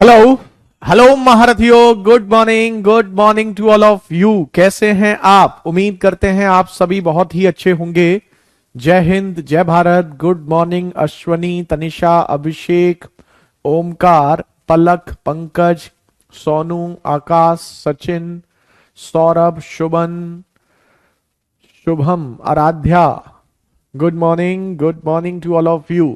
Hello. Hello महारथियों, good morning to all of you. कैसे हैं आप? उम्मीद करते हैं आप सभी बहुत ही अच्छे होंगे। जय हिंद, जय Bharat. Good morning Ashwani, Tanisha, Abhishek, Omkar, Palak, Pankaj, Sonu, Akash, Sachin, Saurabh, Shubham, Aradhya. Good morning to all of you.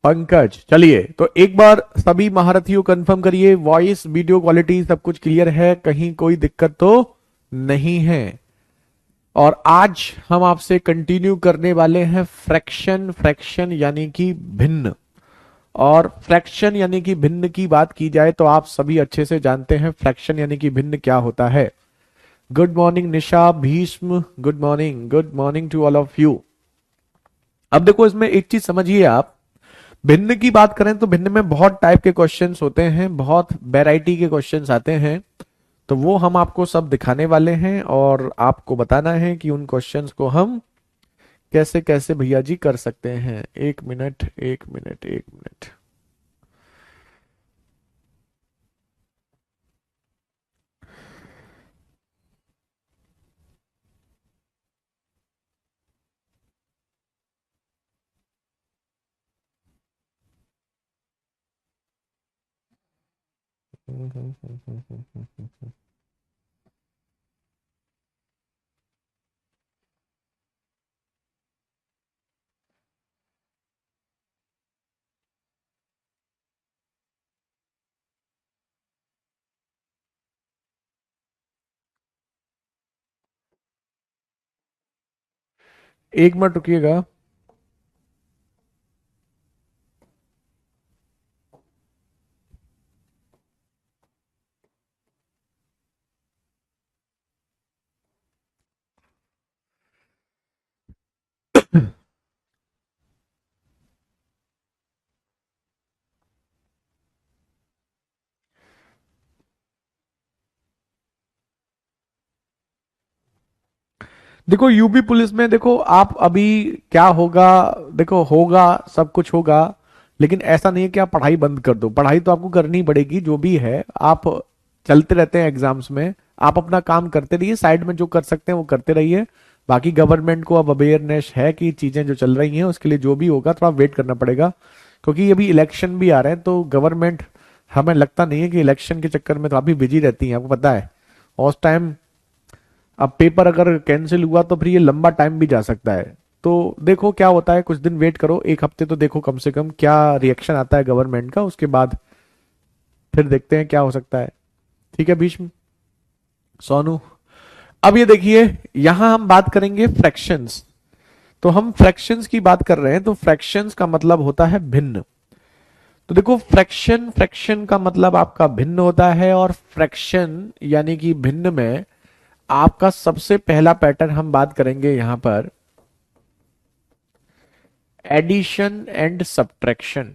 Pankaj, चलिए तो एक बार सभी महारथियों कंफर्म करिए, वॉइस वीडियो क्वालिटी सब कुछ क्लियर है, कहीं कोई दिक्कत तो नहीं है। और आज हम आपसे कंटिन्यू करने वाले हैं फ्रैक्शन यानी कि भिन्न। और फ्रैक्शन यानी कि भिन्न की बात की जाए तो आप सभी अच्छे से जानते हैं फ्रैक्शन यानी कि भिन्न क्या होता है। Good morning Nisha, Bhishma, good morning to all of you. अब देखो, इसमें एक चीज समझिए आप। भिन्न की बात करें तो भिन्न में बहुत टाइप के क्वेश्चंस होते हैं, बहुत वैरायटी के क्वेश्चंस आते हैं। तो वो हम आपको सब दिखाने वाले हैं और आपको बताना है कि उन क्वेश्चंस को हम कैसे कैसे भैया जी कर सकते हैं। एक मिनट। एक मिनट रुकिएगा। देखो, यूपी पुलिस में देखो आप अभी क्या होगा। देखो, होगा, सब कुछ होगा। लेकिन ऐसा नहीं है कि आप पढ़ाई बंद कर दो, पढ़ाई तो आपको करनी पड़ेगी। जो भी है आप चलते रहते हैं एग्जाम्स में। आप अपना काम करते रहिए, साइड में जो कर सकते हैं वो करते रहिए। बाकी गवर्नमेंट को अब अवेयरनेस है कि चीजें जो चल रही हैं उसके लिए जो भी होगा थोड़ा वेट करना पड़ेगा। क्योंकि अभी इलेक्शन भी आ रहे हैं तो गवर्नमेंट, हमें लगता नहीं है कि इलेक्शन के चक्कर में तो अभी बिजी रहती है, आपको पता है। और उस टाइम अब पेपर अगर कैंसिल हुआ तो फिर ये लंबा टाइम भी जा सकता है। तो देखो क्या होता है, कुछ दिन वेट करो, एक हफ्ते तो देखो कम से कम क्या रिएक्शन आता है गवर्नमेंट का, उसके बाद फिर देखते हैं क्या हो सकता है। ठीक है भीष्म, सोनू। अब ये देखिए, यहां हम बात करेंगे फ्रैक्शंस। तो हम फ्रैक्शंस की बात कर रहे हैं, तो फ्रैक्शंस का मतलब होता है भिन्न। तो देखो, फ्रैक्शन फ्रैक्शन का मतलब आपका भिन्न होता है। और फ्रैक्शन यानी कि भिन्न में आपका सबसे पहला पैटर्न हम बात करेंगे यहां पर एडिशन एंड सब्ट्रैक्शन।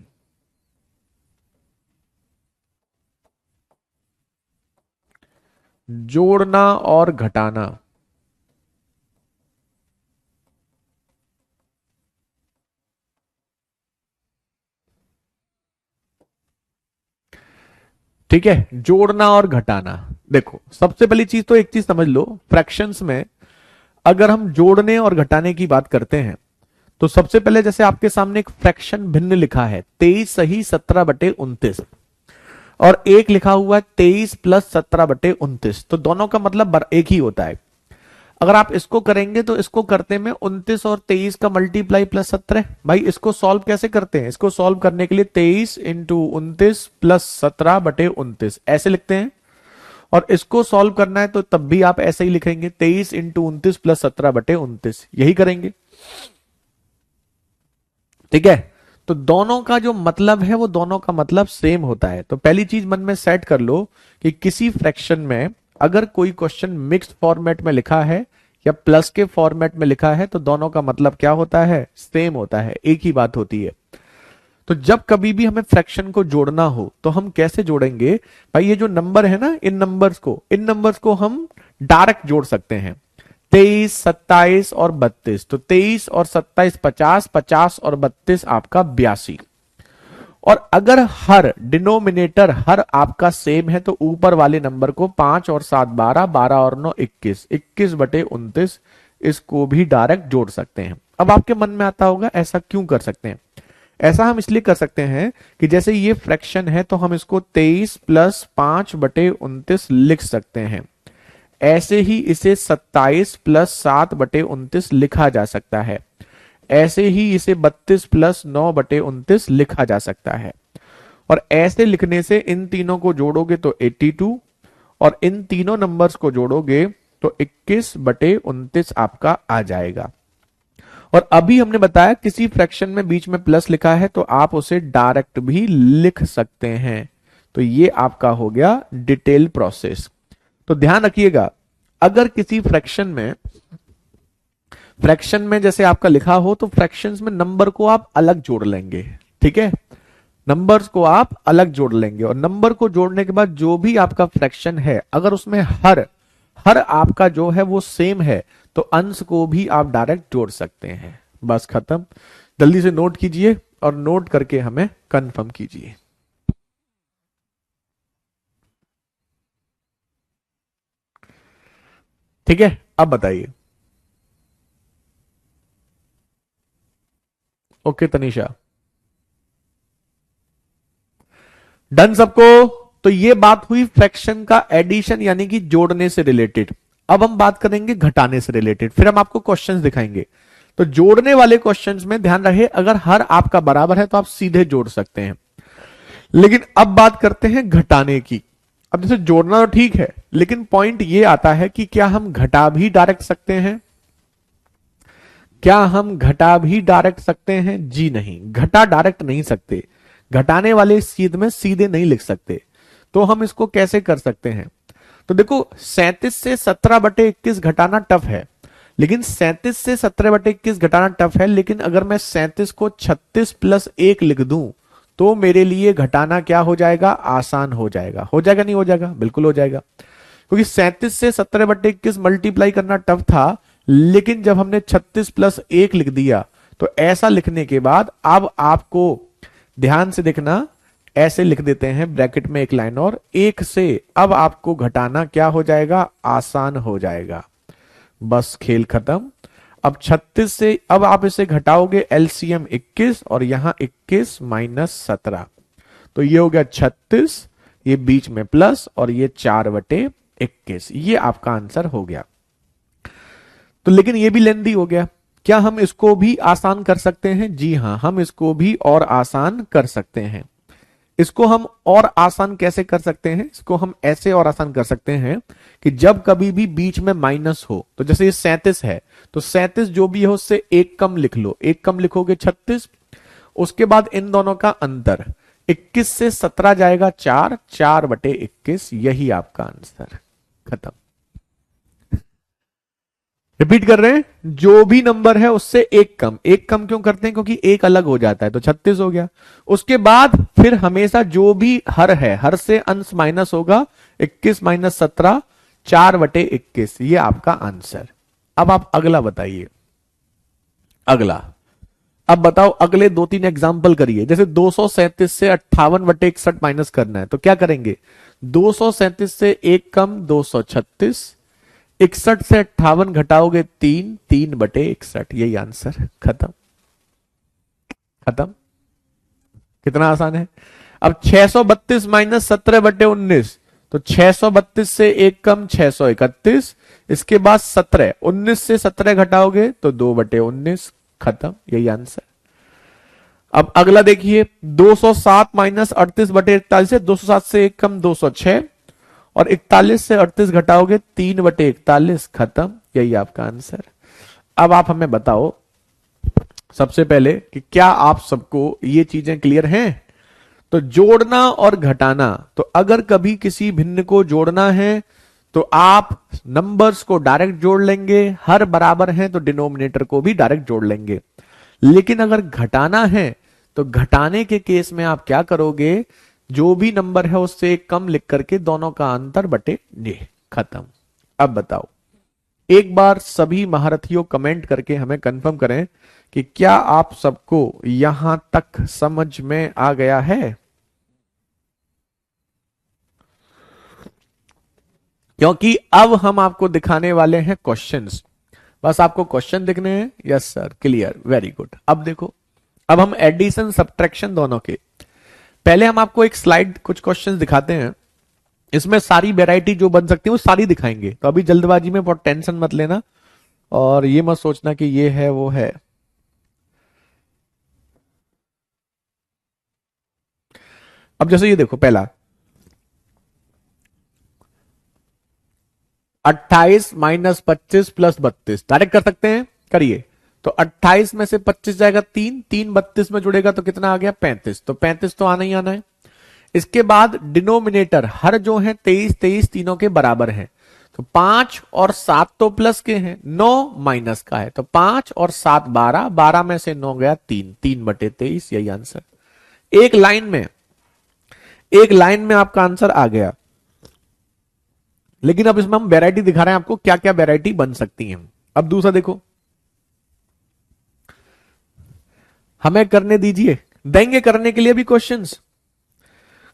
जोड़ना और घटाना। ठीक है, जोड़ना और घटाना। देखो, सबसे पहली चीज तो एक चीज समझ लो, फ्रैक्शंस में अगर हम जोड़ने और घटाने की बात करते हैं तो सबसे पहले जैसे आपके सामने एक फ्रैक्शन भिन्न लिखा है 23 सही 17/29, और एक लिखा हुआ है 23 + 17/29, तो दोनों का मतलब एक ही होता है। अगर आप इसको करेंगे तो इसको करते में 29 और 23 का मल्टीप्लाई +17। भाई इसको सॉल्व कैसे करते हैं? इसको सॉल्व करने के लिए 23 × 29 + 17/29 ऐसे लिखते हैं। और इसको सॉल्व करना है तो तब भी आप ऐसे ही लिखेंगे 23 × 29 + 17/29, यही करेंगे। ठीक है, तो दोनों का जो मतलब है वो दोनों का मतलब सेम होता है। तो पहली चीज मन में सेट कर लो कि किसी फ्रैक्शन में अगर कोई क्वेश्चन मिक्स्ड फॉर्मेट में लिखा है या प्लस के फॉर्मेट में लिखा है तो दोनों का मतलब क्या होता है? सेम होता है, एक ही बात होती है। तो जब कभी भी हमें फ्रैक्शन को जोड़ना हो तो हम कैसे जोड़ेंगे? भाई ये जो नंबर है ना, इन नंबर्स को हम डायरेक्ट जोड़ सकते हैं। 23 27 और 32, तो 23 और 27 50, 50 और 32 आपका 82। और अगर हर डिनोमिनेटर हर आपका सेम है तो ऊपर वाले नंबर को 5 और 7 12, 12 और 9 21, 21/29 इसको भी डायरेक्ट जोड़ सकते हैं। अब आपके मन में आता होगा ऐसा क्यों कर सकते हैं? ऐसा हम इसलिए कर सकते हैं कि जैसे ये फ्रैक्शन है तो हम इसको 23 + 5/29 लिख सकते हैं। ऐसे ही इसे 27 + 7/29 लिखा जा सकता है। ऐसे ही इसे 32 + 9/29 लिखा जा सकता है। और ऐसे लिखने से इन तीनों को जोड़ोगे तो 82 और इन तीनों नंबर्स को जोड़ोगे तो 21/29 आपका आ जाएगा। और अभी हमने बताया किसी फ्रैक्शन में बीच में प्लस लिखा है तो आप उसे डायरेक्ट भी लिख सकते हैं। तो ये आपका हो गया डिटेल प्रोसेस। तो ध्यान रखिएगा, अगर किसी फ्रैक्शन में जैसे आपका लिखा हो तो फ्रैक्शंस में नंबर को आप अलग जोड़ लेंगे। ठीक है, नंबर्स को आप अलग जोड़ लेंगे और नंबर को जोड़ने के बाद जो भी आपका फ्रैक्शन है अगर उसमें हर हर आपका जो है वो सेम है तो अंश को भी आप डायरेक्ट जोड़ सकते हैं। बस खत्म। जल्दी से नोट कीजिए और नोट करके हमें कंफर्म कीजिए। ठीक है, अब बताइए। ओके तनीषा, डन सबको। तो ये बात हुई फ्रैक्शन का एडिशन यानी कि जोड़ने से रिलेटेड। अब हम बात करेंगे घटाने से रिलेटेड, फिर हम आपको क्वेश्चंस दिखाएंगे। तो जोड़ने वाले क्वेश्चंस में ध्यान रहे अगर हर आपका बराबर है तो आप सीधे जोड़ सकते हैं। लेकिन अब बात करते हैं घटाने की। अब जैसे जोड़ना तो ठीक है लेकिन पॉइंट ये आता है कि क्या हम घटा भी डायरेक्ट सकते हैं? क्या हम घटा भी डायरेक्ट सकते हैं? जी नहीं, घटा डायरेक्ट नहीं सकते। घटाने वाले सीध में सीधे नहीं लिख सकते। तो हम इसको कैसे कर सकते हैं? तो देखो 37 से 17/21 घटाना टफ है, लेकिन 37 से 17/21 घटाना टफ है, लेकिन अगर मैं 37 को 36 + 1 लिख दूं तो मेरे लिए घटाना क्या हो जाएगा? आसान हो जाएगा। हो जाएगा नहीं हो जाएगा? बिल्कुल हो जाएगा, क्योंकि 37 से 17/21 मल्टीप्लाई करना टफ था, लेकिन जब हमने 36 + 1 लिख दिया तो ऐसा लिखने के बाद अब आपको ध्यान से देखना, ऐसे लिख देते हैं ब्रैकेट में एक लाइन और 1 से अब आपको घटाना क्या हो जाएगा? आसान हो जाएगा। बस खेल खत्म। अब 36 से अब आप इसे घटाओगे एलसीएम 21 और यहां 21 - 17, तो ये हो गया 36, ये बीच में प्लस और ये 4/21, ये आपका आंसर हो गया। तो लेकिन ये भी लेंदी हो गया। क्या हम इसको भी आसान कर सकते हैं? जी हां, हम इसको भी और आसान कर सकते हैं। इसको हम और आसान कैसे कर सकते हैं? इसको हम ऐसे और आसान कर सकते हैं कि जब कभी भी बीच में माइनस हो, तो जैसे ये 37 है तो 37 जो भी है उससे एक कम लिख लो, एक कम लिखोगे 36, उसके बाद इन दोनों का अंतर 21 से 17 जाएगा 4, 4/21, यही आपका आंसर। खत्म। रिपीट कर रहे हैं, जो भी नंबर है उससे एक कम। एक कम क्यों करते हैं? क्योंकि एक अलग हो जाता है, तो 36 हो गया। उसके बाद फिर हमेशा जो भी हर है हर से अंश माइनस होगा, 21 - 17, 4/21, ये आपका आंसर। अब आप अगला बताइए। अगला, अब बताओ, अगले 2-3 एग्जाम्पल करिए। जैसे 237 से 58/61 माइनस करना है तो क्या करेंगे? 237 से एक कम 236, 61 से 58 घटाओगे 3, 3/61, यही आंसर। खत्म। खत्म। कितना आसान है। अब 632 - 17/19, तो 632 से एक कम 631, इसके बाद 17, 19 से 17 घटाओगे तो 2/19, खत्म, यही आंसर। अब अगला देखिए, 207 - 38/41 है, 207 से एक कम 206 और 41 से 38 घटाओगे 3/41, खत्म, यही आपका आंसर। अब आप हमें बताओ सबसे पहले कि क्या आप सबको ये चीजें क्लियर हैं? तो जोड़ना और घटाना, तो अगर कभी किसी भिन्न को जोड़ना है तो आप नंबर्स को डायरेक्ट जोड़ लेंगे, हर बराबर हैं तो डिनोमिनेटर को भी डायरेक्ट जोड़ लेंगे। लेकिन अगर घटाना है तो घटाने के केस में आप क्या करोगे? जो भी नंबर है उससे एक कम लिख करके दोनों का अंतर बटे ये, खत्म। अब बताओ एक बार सभी महारथियों कमेंट करके हमें कंफर्म करें कि क्या आप सबको यहां तक समझ में आ गया है, क्योंकि अब हम आपको दिखाने वाले हैं क्वेश्चंस। बस आपको क्वेश्चन दिखने हैं। Yes sir, clear, very good. अब देखो, अब हम एडिशन सब्ट्रैक्शन दोनों के, पहले हम आपको एक स्लाइड कुछ क्वेश्चंस दिखाते हैं, इसमें सारी वैरायटी जो बन सकती है वो सारी दिखाएंगे। तो अभी जल्दबाजी में बहुत टेंशन मत लेना और ये मत सोचना कि ये है वो है। अब जैसे ये देखो, पहला 28 माइनस 25 प्लस 32 डायरेक्ट कर सकते हैं, करिए। तो 28 में से 25 जाएगा 3, 3 32 में जुड़ेगा तो कितना आ गया 35, तो 35 तो आना ही आना है। इसके बाद डिनोमिनेटर हर जो है 23 23 तीनों के बराबर है, तो 5 और 7 तो प्लस के हैं, 9 माइनस का है, तो 5 और 7 12, 12 में से 9 गया 3, 3/23, यही आंसर। एक लाइन में, एक लाइन में आपका आंसर आ गया। लेकिन अब इसमें हम वैरायटी दिखा रहे हैं आपको, क्या क्या वैरायटी बन सकती है। अब दूसरा देखो, हमें करने दीजिए, देंगे करने के लिए भी क्वेश्चंस,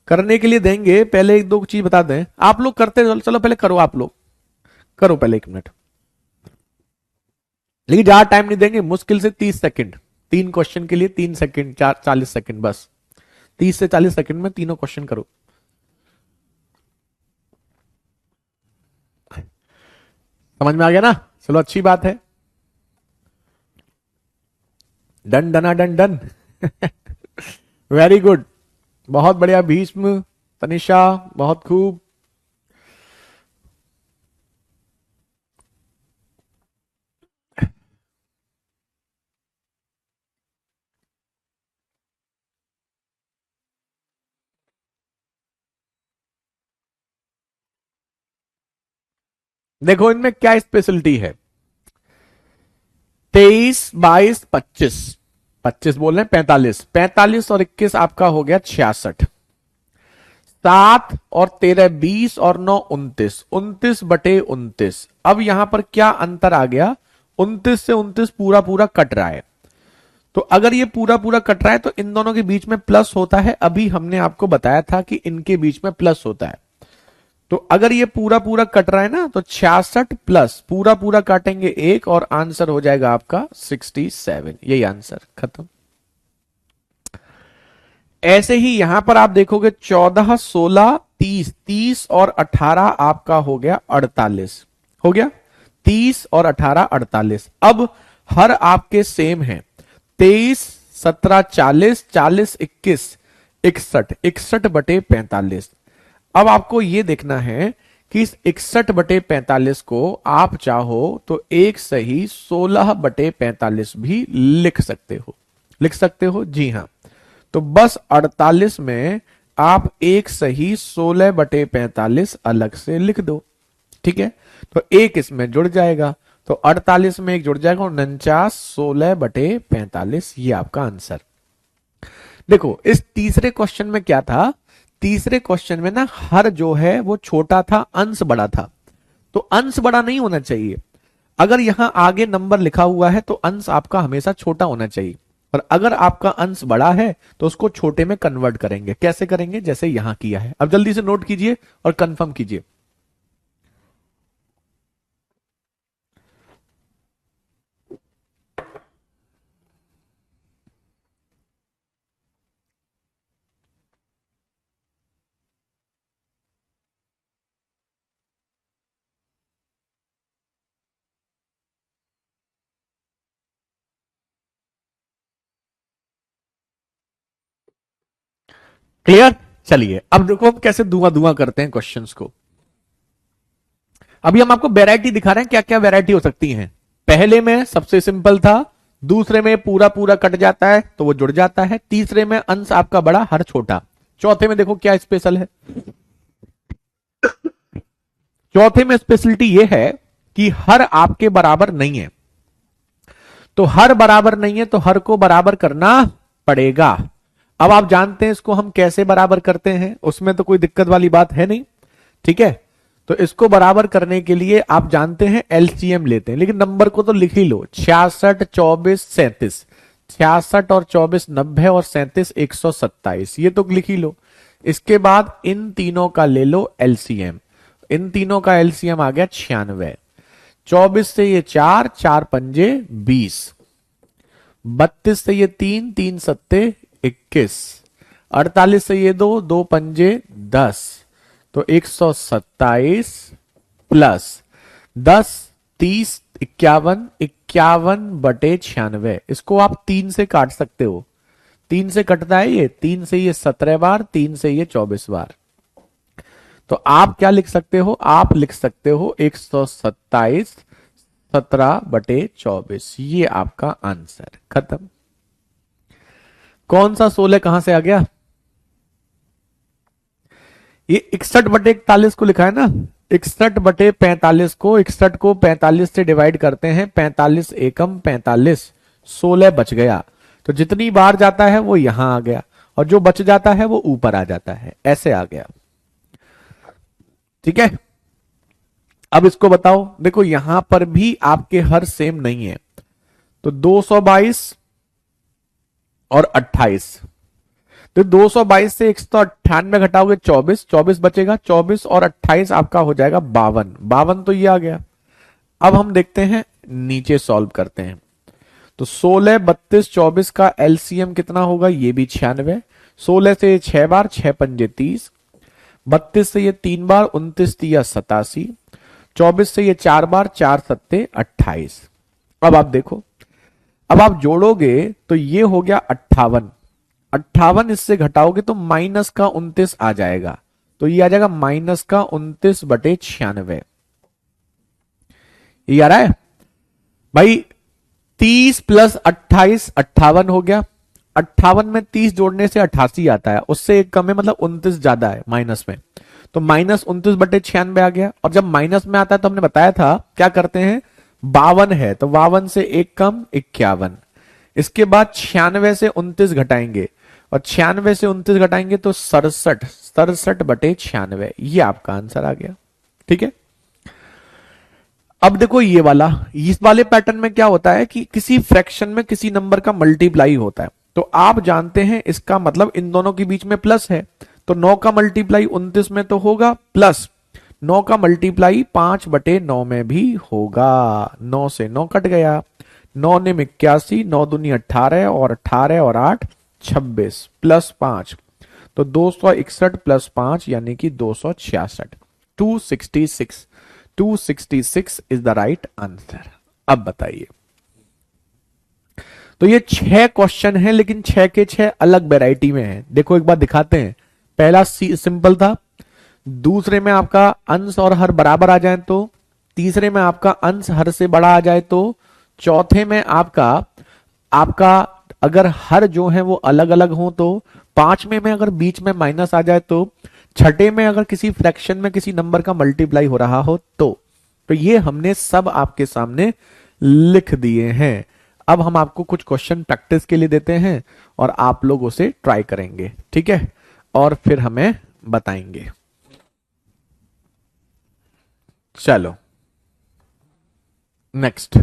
करने के लिए देंगे। पहले एक दो चीज बता दें, आप लोग करते चलो पहले करो, आप लोग करो पहले 1 मिनट, लेकिन ज्यादा टाइम नहीं देंगे, मुश्किल से 30 सेकंड, 3 क्वेश्चन के लिए 3 सेकंड, 40 सेकंड बस, 30 से 40 सेकंड में तीनों क्वेश्चन करो। समझ में आ गया ना, चलो अच्छी बात है। डन डना डन डन वेरी गुड, बहुत बढ़िया भीष्म, तनिषा, बहुत खूब। देखो इनमें क्या स्पेशलिटी है, 23 22 25, 25 बोल रहे हैं 45, 45 और 21 आपका हो गया 66, 7 और 13 20 और 9 29, 29/29। अब यहां पर क्या अंतर आ गया, 29 से 29 पूरा पूरा कट रहा है, तो अगर ये पूरा पूरा कट रहा है तो इन दोनों के बीच में प्लस होता है, अभी हमने आपको बताया था कि इनके बीच में प्लस होता है। तो अगर ये पूरा पूरा कट रहा है ना, तो 66 प्लस पूरा पूरा काटेंगे 1 और आंसर हो जाएगा आपका 67, यही आंसर, खत्म। ऐसे ही यहां पर आप देखोगे 14 16 30, 30 और 18 आपका हो गया 48, हो गया 30 और 18 48। अब हर आपके सेम है, 23 17 40, 40 21 61, 61/45। अब आपको यह देखना है कि इस 61/45 को आप चाहो तो एक सही 16/45 भी लिख सकते हो, लिख सकते हो, जी हां। तो बस 48 में आप एक सही 16/45 अलग से लिख दो, ठीक है। तो एक इसमें जुड़ जाएगा, तो 48 में एक जुड़ जाएगा, 49 16/45, ये आपका आंसर। देखो इस तीसरे क्वेश्चन में क्या था, तीसरे क्वेश्चन में ना हर जो है वो छोटा था, अंश बड़ा था, तो अंश बड़ा नहीं होना चाहिए। अगर यहां आगे नंबर लिखा हुआ है तो अंश आपका हमेशा छोटा होना चाहिए, और अगर आपका अंश बड़ा है तो उसको छोटे में कन्वर्ट करेंगे। कैसे करेंगे, जैसे यहां किया है। अब जल्दी से नोट कीजिए और कंफर्म कीजिए। क्लियर, चलिए अब देखो हम कैसे धुआं धुआं करते हैं क्वेश्चंस को। अभी हम आपको वैरायटी दिखा रहे हैं, क्या क्या वैरायटी हो सकती है। पहले में सबसे सिंपल था, दूसरे में पूरा पूरा कट जाता है तो वो जुड़ जाता है, तीसरे में अंश आपका बड़ा हर छोटा, चौथे में देखो क्या स्पेशल है। चौथे में स्पेशलिटी ये है कि हर आपके बराबर नहीं है, तो हर बराबर नहीं है तो हर को बराबर करना पड़ेगा। अब आप जानते हैं इसको हम कैसे बराबर करते हैं, उसमें तो कोई दिक्कत वाली बात है नहीं, ठीक है। तो इसको बराबर करने के लिए आप जानते हैं एलसीएम लेते हैं, लेकिन नंबर को तो लिख ही लो। 66, 24, 37, 66 और 24 90 और 37 127, ये तो लिख ही लो। इसके बाद इन तीनों का ले लो एलसीएम। इन तीनों का एलसीएम आ गया 96। 24 से ये 4, 4 पंजे 20, 32 से ये 3, 3 सत्ते 21, 48 से ये 2, 2 पंजे 10, तो 127 प्लस 10, 30, 51, 51 बटे 96। इसको आप 3 से काट सकते हो। 3 से कटता है ये, 3 से ये 17 बार, 3 से ये 24 बार। तो आप क्या लिख सकते हो? आप लिख सकते हो 127 17 बटे 24। ये आपका आंसर। खत्म। कौन सा 16 कहां से आ गया? ये 61 बटे 41 को लिखा है ना। 61 बटे 45 को, 61 को 45 से डिवाइड करते हैं, 45 एकम 45, 16 बच गया। तो जितनी बार जाता है वो यहां आ गया, और जो बच जाता है वो ऊपर आ जाता है, ऐसे आ गया। ठीक है। अब इसको बताओ। देखो यहां पर भी आपके हर सेम नहीं है, तो 222 और 28, तो 222 से 198 घटाओगे 24, 24 बचेगा, 24 और 28 आपका हो जाएगा 52, 52 तो ये आ गया। अब हम देखते हैं, नीचे सॉल्व करते हैं। तो 16, 32, 24 का एलसीएम कितना होगा? ये भी 96। 16 से ये 6 बार, 6 पंजे 30, 32 से ये 3 बार, 29 तिया 87, 24 से ये 4 बार, 4 सत्ते 28। अब आप देखो, अब आप जोड़ोगे तो ये हो गया 58, 58 इससे घटाओगे तो माइनस का 29 आ जाएगा, तो ये आ जाएगा माइनस का 29 बटे 96। ये आ रहा है भाई। 30 प्लस 28 58 हो गया। 58 में 30 जोड़ने से 88 आता है, उससे एक कम है, मतलब 29 ज्यादा है माइनस में, तो माइनस 29 बटे 96 आ गया। और जब माइनस में आता है तो हमने बताया था क्या करते हैं, 52 है तो 52 से एक कम 51। इसके बाद 96 से 29 घटाएंगे, और 96 से 29 घटाएंगे तो 67, 67 बटे 96। ये आपका आंसर आ गया। ठीक है। अब देखो ये वाला, इस वाले पैटर्न में क्या होता है कि किसी फ्रैक्शन में किसी नंबर का मल्टीप्लाई होता है, तो आप जानते हैं इसका मतलब इन दोनों के बीच में प्लस है, तो 9 का मल्टीप्लाई 29 में तो होगा, प्लस 9 का मल्टीप्लाई 5 बटे 9 में भी होगा। 9 से 9 कट गया, 9 ने 81, 9 दूनी 18, और 18 और 8 26, प्लस 5, तो 261 प्लस 5 यानी कि 266, 266, 266 इज द राइट आंसर। अब बताइए। तो ये 6 क्वेश्चन है, लेकिन 6 के 6 अलग वैरायटी में है। देखो एक बार दिखाते हैं। पहला सिंपल था, दूसरे में आपका अंश और हर बराबर आ जाए तो, तीसरे में आपका अंश हर से बड़ा आ जाए तो, चौथे में आपका आपका अगर हर जो है वो अलग अलग हो तो, पांचवें में अगर बीच में माइनस आ जाए तो, छठे में अगर किसी फ्रैक्शन में किसी नंबर का मल्टीप्लाई हो रहा हो तो ये हमने सब आपके सामने लिख दिए हैं। अब हम आपको कुछ क्वेश्चन प्रैक्टिस के लिए देते हैं और आप लोग उसे ट्राई करेंगे, ठीक है, और फिर हमें बताएंगे। चलो नेक्स्ट।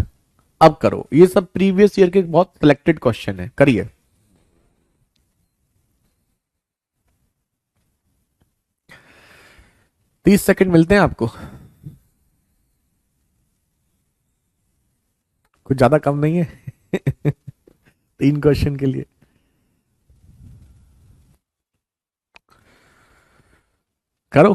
अब करो, ये सब प्रीवियस ईयर के बहुत सिलेक्टेड क्वेश्चन है, करिए। तीस सेकंड मिलते हैं आपको, कुछ ज्यादा कम नहीं है। 3 क्वेश्चन के लिए। करो।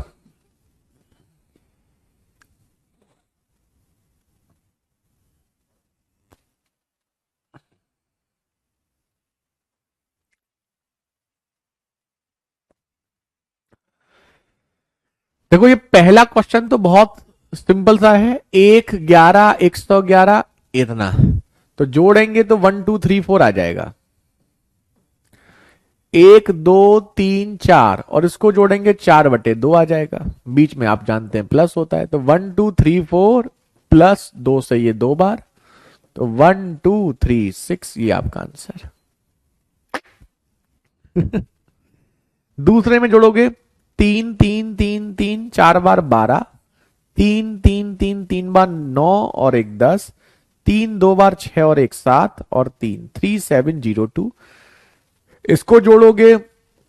देखो ये पहला क्वेश्चन तो बहुत सिंपल सा है, 1 11 111 इतना, तो जोड़ेंगे तो 1 2 3 4 आ जाएगा। 1 2 3 4 और इसको जोड़ेंगे 4 बटे 2 आ जाएगा। बीच में आप जानते हैं प्लस होता है, तो 1 2 3 4 प्लस 2 से ये 2 बार, तो 1 2 3 6, ये आपका आंसर। दूसरे में जोड़ोगे 3 3 3 3 4 बार 12, तीन तीन तीन, 3 बार 9 और 1 10, 3 2 बार 6 और 1 7 और 3 3702। इसको जोड़ोगे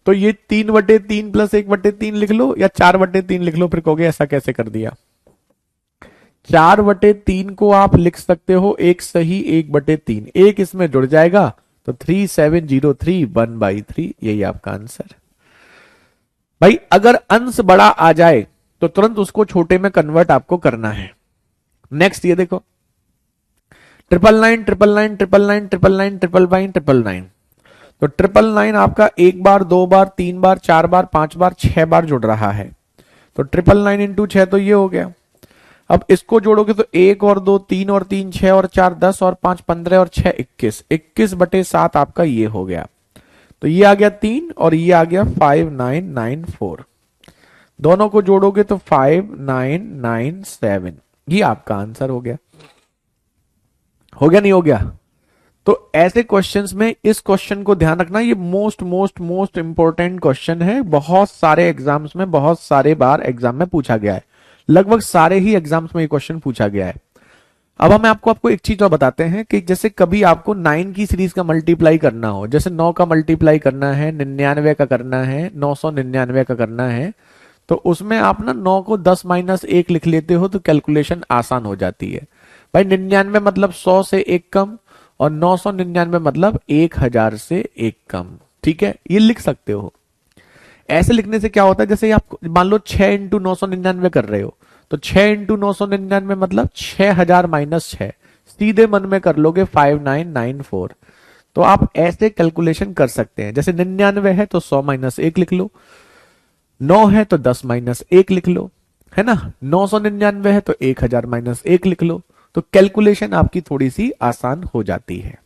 तो ये 3/3 प्लस 1/3 लिख लो, या 4/3 लिख लो, फिर कहोगे ऐसा कैसे कर दिया। 4/3 को आप लिख सकते हो एक सही 1/3, एक इसमें जुड़ जाएगा तो 3703 1/3, यही आपका आंसर। भाई अगर अंश बड़ा आ जाए तो तुरंत उसको छोटे में कन्वर्ट आपको करना है। नेक्स्ट ये देखो, 999 999 999 999 999 999। तो 999 आपका 1 बार 2 बार 3 बार 4 बार 5 बार 6 बार जुड़ रहा है, तो 999 इंटू 6 तो ये हो गया। अब इसको जोड़ोगे तो 1 और 2 3 और 3 6 और 4 10 और 5 15 और 6 21, 21/7 आपका ये हो गया। तो ये आ गया 3 और ये आ गया 5994। दोनों को जोड़ोगे तो 5997, ये आपका आंसर हो गया। हो गया नहीं हो गया? तो ऐसे क्वेश्चंस में इस क्वेश्चन को ध्यान रखना, ये most most most important question है। बहुत सारे एग्जाम्स में, बहुत सारे बार एग्जाम में पूछा गया है, लगभग सारे ही एग्जाम्स में ये क्वेश्चन पूछा गया है। अब हम आपको एक चीज और बताते हैं कि जैसे कभी आपको 9 की सीरीज का मल्टीप्लाई करना हो, जैसे 9 का मल्टीप्लाई करना है, 99 का करना है, 999 का करना है, तो उसमें आप ना 9 को 10 माइनस 1 लिख लेते हो तो कैलकुलेशन आसान हो जाती है। भाई 99 मतलब 100 से 1 कम, और 999 मतलब 1000 से 1 कम। ठीक है, ये लिख सकते हो। ऐसे लिखने से क्या होता है, जैसे आप मान लो 6 इंटू 999 कर रहे हो, तो 6 इंटू 999 मतलब 6000 माइनस 6, सीधे मन में कर लोगे 5994। तो आप ऐसे कैलकुलेशन कर सकते हैं, जैसे 99 है तो 100 माइनस 1 लिख लो, 9 है तो 10 माइनस 1 लिख लो, है ना, 999 है तो 1000 माइनस 1 लिख लो। तो कैलकुलेशन आपकी थोड़ी सी आसान हो जाती है।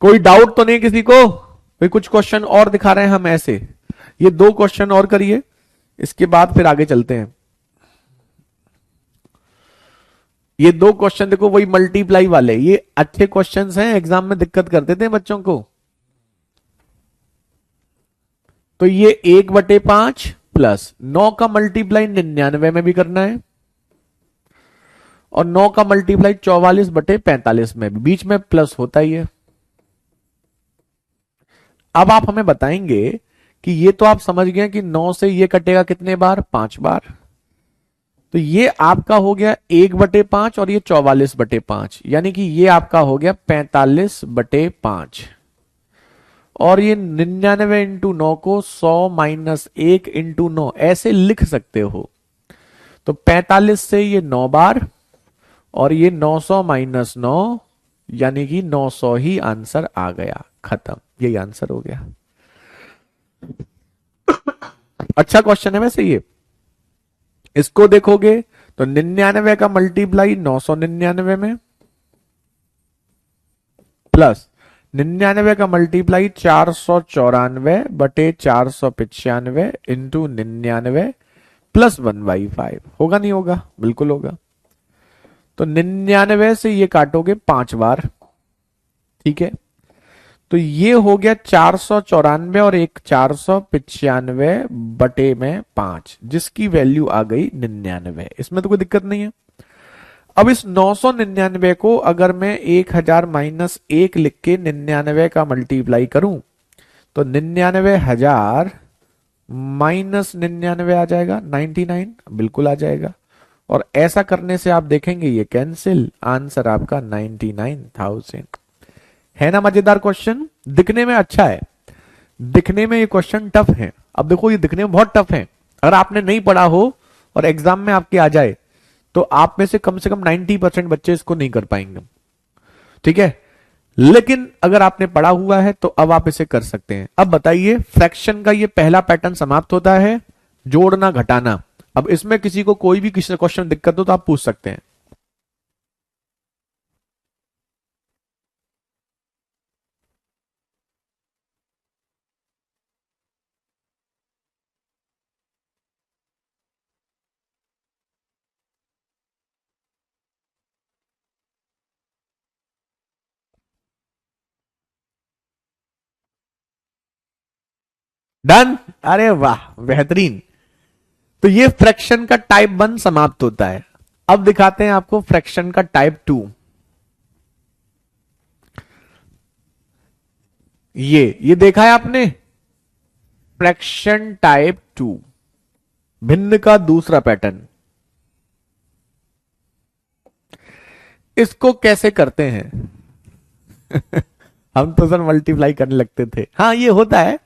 कोई डाउट तो नहीं किसी को? भाई कुछ क्वेश्चन और दिखा रहे हैं हम ऐसे, ये 2 क्वेश्चन और करिए, इसके बाद फिर आगे चलते हैं। ये 2 क्वेश्चन देखो, वही मल्टीप्लाई वाले, ये अच्छे क्वेश्चंस हैं, एग्जाम में दिक्कत कर देते हैं बच्चों को। तो ये 1/5 प्लस 9 का मल्टीप्लाई 99 में भी करना है, और 9 का मल्टीप्लाई 44/45 में भी, बीच में प्लस होता ही है। अब आप हमें बताएंगे कि ये तो आप समझ गए कि 9 से ये कटेगा कितने बार, 5 बार। तो ये आपका हो गया 1/5 और ये 44/5, यानी कि ये आपका हो गया 45/5। और ये 99 इंटू 9 को 100 माइनस 1 इंटू 9 ऐसे लिख सकते हो। तो 45 से ये 9 बार, और ये 900 माइनस 9, यानी कि 900 ही आंसर आ गया, खत्म, यही आंसर हो गया। अच्छा क्वेश्चन है वैसे ये। इसको देखोगे तो 99 का मल्टीप्लाई 999 में, प्लस 99 का मल्टीप्लाई 494/495 इंटू 99 प्लस 1/5, होगा नहीं होगा? बिल्कुल होगा। तो 99 से ये काटोगे 5 बार, ठीक है, तो ये हो गया 494 और एक 495/5, जिसकी वैल्यू आ गई 99। इसमें तो कोई दिक्कत नहीं है। अब इस 999 को अगर मैं 1000 माइनस 1 लिख के 99 का मल्टीप्लाई करूं, तो 99,000 माइनस 99 आ जाएगा 99, बिल्कुल आ जाएगा। और ऐसा करने से आप देखेंगे ये कैंसिल, आंसर आपका 99,000। है ना मजेदार क्वेश्चन? दिखने में अच्छा है, दिखने में ये क्वेश्चन टफ है। अब देखो ये दिखने में बहुत टफ है, अगर आपने नहीं पढ़ा हो और एग्जाम में आपके आ जाए तो आप में से कम 90% बच्चे इसको नहीं कर पाएंगे, ठीक है। लेकिन अगर आपने पढ़ा हुआ है तो अब आप इसे कर सकते हैं। अब बताइए, फ्रैक्शन का ये पहला पैटर्न समाप्त होता है, जोड़ना घटाना। अब इसमें किसी को कोई भी किसी क्वेश्चन दिक्कत हो तो आप पूछ सकते हैं। डन, अरे वाह बेहतरीन। तो ये फ्रैक्शन का टाइप 1 समाप्त होता है। अब दिखाते हैं आपको फ्रैक्शन का टाइप 2। ये देखा है आपने, फ्रैक्शन टाइप 2, भिन्न का दूसरा पैटर्न। इसको कैसे करते हैं? हम तो सर मल्टीप्लाई करने लगते थे। हाँ ये होता है,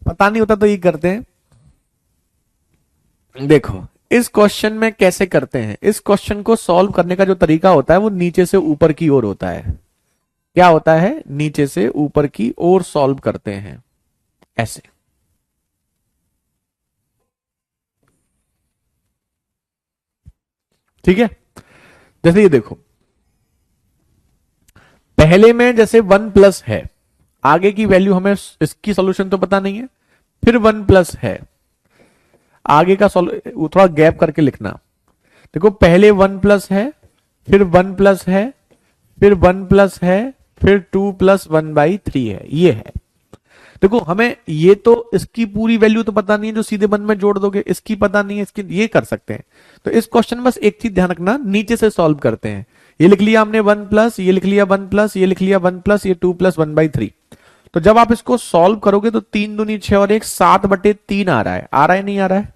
पता नहीं होता तो ये करते हैं। देखो इस क्वेश्चन में कैसे करते हैं, इस क्वेश्चन को सॉल्व करने का जो तरीका होता है वो नीचे से ऊपर की ओर होता है। क्या होता है? नीचे से ऊपर की ओर सॉल्व करते हैं, ऐसे। ठीक है, जैसे ये देखो, पहले में जैसे 1 प्लस है, आगे की वैल्यू हमें इसकी सॉल्यूशन तो पता नहीं है, फिर 1 प्लस है, आगे का थोड़ा गैप करके लिखना। देखो पहले 1 प्लस है, फिर 1 प्लस है, फिर 1 प्लस है, फिर 2 + 1/3 है, ये है। देखो हमें ये तो इसकी पूरी वैल्यू तो पता नहीं है, जो सीधे 1 में जोड़ दोगे, इसकी पता नहीं है, इसकी ये कर सकते हैं। तो इस क्वेश्चन में बस एक चीज ध्यान रखना, नीचे से सॉल्व करते हैं। ये लिख लिया हमने 1 प्लस, ये लिख लिया 1 प्लस, ये लिख लिया 1 प्लस, ये 2 + 1/3। तो जब आप इसको सॉल्व करोगे तो 3 दूनी 6 और 1 7/3 आ रहा है। आ रहा है नहीं आ रहा है?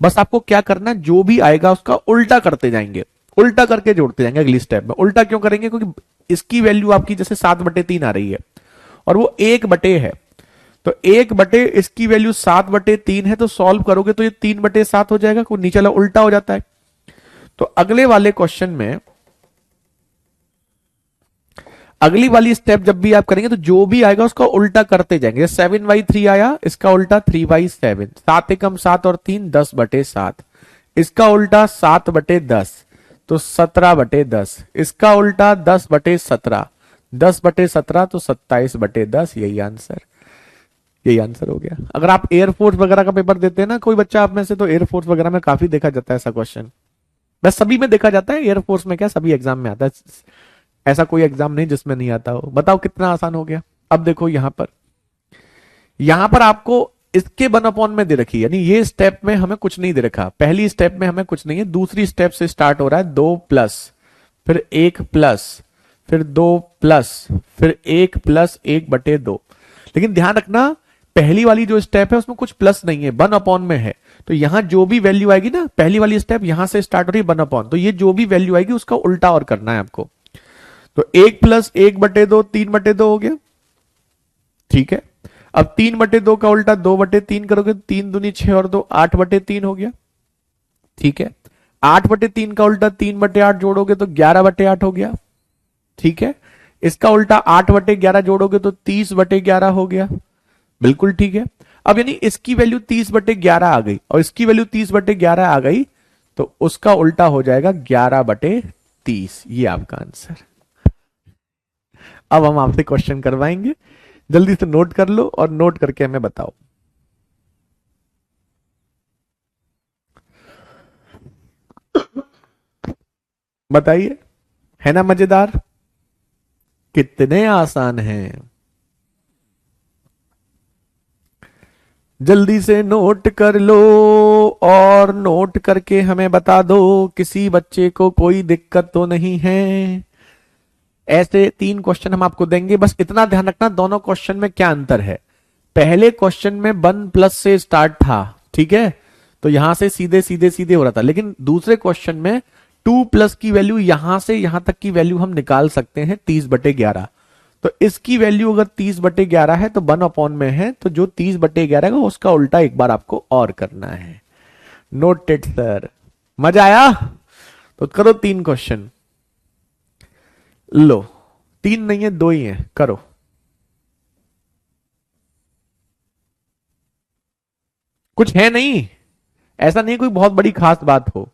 बस आपको क्या करना है, जो भी आएगा उसका उल्टा करते जाएंगे, उल्टा करके जोड़ते जाएंगे अगली स्टेप में। उल्टा क्यों करेंगे? क्योंकि इसकी वैल्यू आपकी जैसे 7/3 आ रही है और वो 1 बटे है, तो 1 बटे इसकी वैल्यू 7/3 है, तो सॉल्व करोगे तो ये 3/7 हो जाएगा, कोई नीचे वाला उल्टा हो जाता है। तो अगले वाले क्वेश्चन में, अगली वाली स्टेप जब भी आप करेंगे तो जो भी आएगा उसका उल्टा करते जाएंगे। 7/3 आया, इसका उल्टा 3/7, 7 × 7 और 3 10/7, इसका उल्टा 7/10, तो 17/10, इसका उल्टा 10/17, 10/17 तो 27/10, यही आंसर, यही आंसर हो गया। अगर आप एयरफोर्स वगैरह का पेपर देते हैं ना कोई बच्चा आप में से, तो एयरफोर्स वगैरह में काफी देखा जाता है ऐसा क्वेश्चन। बस सभी में देखा जाता है, एयरफोर्स में क्या सभी एग्जाम में आता है, ऐसा कोई एग्जाम नहीं जिसमें नहीं आता हो। बताओ कितना आसान हो गया। अब देखो यहां पर आपको इसके 1/, में दे रखी है, यानी ये स्टेप में हमें कुछ नहीं दे रखा, पहली स्टेप में हमें कुछ नहीं है, दूसरी स्टेप से स्टार्ट हो रहा है 2 प्लस, फिर 1 प्लस, फिर 2 प्लस, फिर 1 + 1/2। लेकिन ध्यान रखना, पहली वाली जो स्टेप है उसमें कुछ प्लस नहीं है, 1/, में है। तो यहां जो भी वैल्यू आएगी ना, पहली वाली स्टेप यहां से स्टार्ट हो रही है 1/, तो ये जो भी वैल्यू आएगी उसका उल्टा और करना है आपको। तो 1 + 1/2 3/2 हो गया। ठीक है, अब 3/2 का उल्टा 2/3 करोगे, 3 दूनी 6 और 2 8/3 हो गया। ठीक है, 8/3 का उल्टा 3/8 जोड़ोगे तो 11/8 हो गया। ठीक है, इसका उल्टा 8/11 जोड़ोगे तो 30/11 हो गया। बिल्कुल ठीक है। अब यानी इसकी वैल्यू 30/11 आ गई और इसकी वैल्यू 30/11 आ गई, तो उसका उल्टा हो जाएगा 11/30, ये आपका आंसर। अब हम आपसे क्वेश्चन करवाएंगे, जल्दी से नोट कर लो और नोट करके हमें बताओ। बताइए, है ना मजेदार? कितने आसान हैं। जल्दी से नोट कर लो और नोट करके हमें बता दो, किसी बच्चे को कोई दिक्कत तो नहीं है। ऐसे 3 क्वेश्चन हम आपको देंगे, बस इतना ध्यान रखना दोनों क्वेश्चन में क्या अंतर है। पहले क्वेश्चन में 1 प्लस से स्टार्ट था, ठीक है, तो यहां से सीधे सीधे सीधे हो रहा था, लेकिन दूसरे क्वेश्चन में 2 प्लस की वैल्यू यहां से यहां तक की वैल्यू हम निकाल सकते हैं 30/11। तो इसकी वैल्यू अगर 30/11 है तो 1/, में है, तो जो 30/11 है उसका उल्टा एक बार आपको और करना है। नोटेड सर, मजा आया? तो करो 3 क्वेश्चन। लो, 3 नहीं है 2 ही है, करो। कुछ है नहीं, ऐसा नहीं कोई बहुत बड़ी खास बात हो।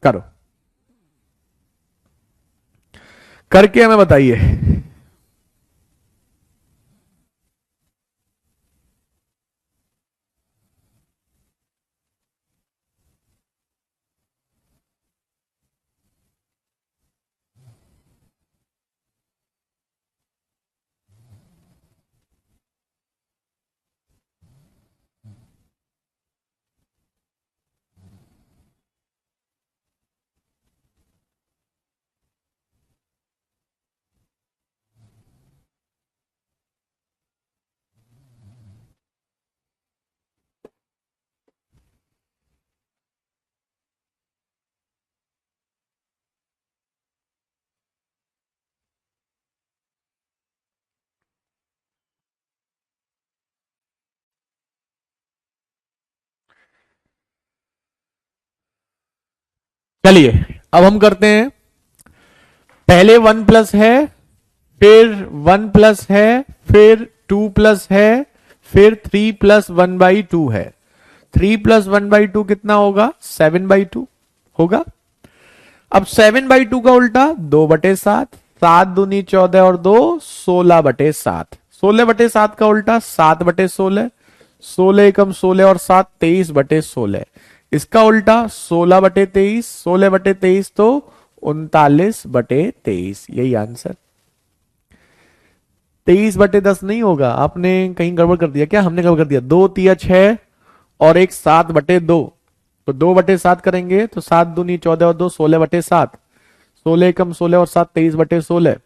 करो, करके हमें बताइए। चलिए अब हम करते हैं, पहले 1 प्लस है, फिर 1 प्लस है, फिर 2 प्लस है, फिर 3 प्लस 1/2 है। 3 प्लस 1/2 कितना होगा? 7/2 होगा। अब 7/2 का उल्टा 2/7, 7 दूनी 14 और 2 16/7, 16/7 का उल्टा 7/16, 16 एकम 16 और 7 23/16, इसका उल्टा 16/23, 16/23 तो 39/23, यही आंसर। 23/10 नहीं होगा, आपने कहीं गड़बड़ कर दिया क्या? हमने गड़बड़ कर दिया। 2 तिया 6 और एक 7/2, तो 2/7 करेंगे तो 7 दूनी 14 और 2 16/7, 16 एकम 16 और 7 23/16,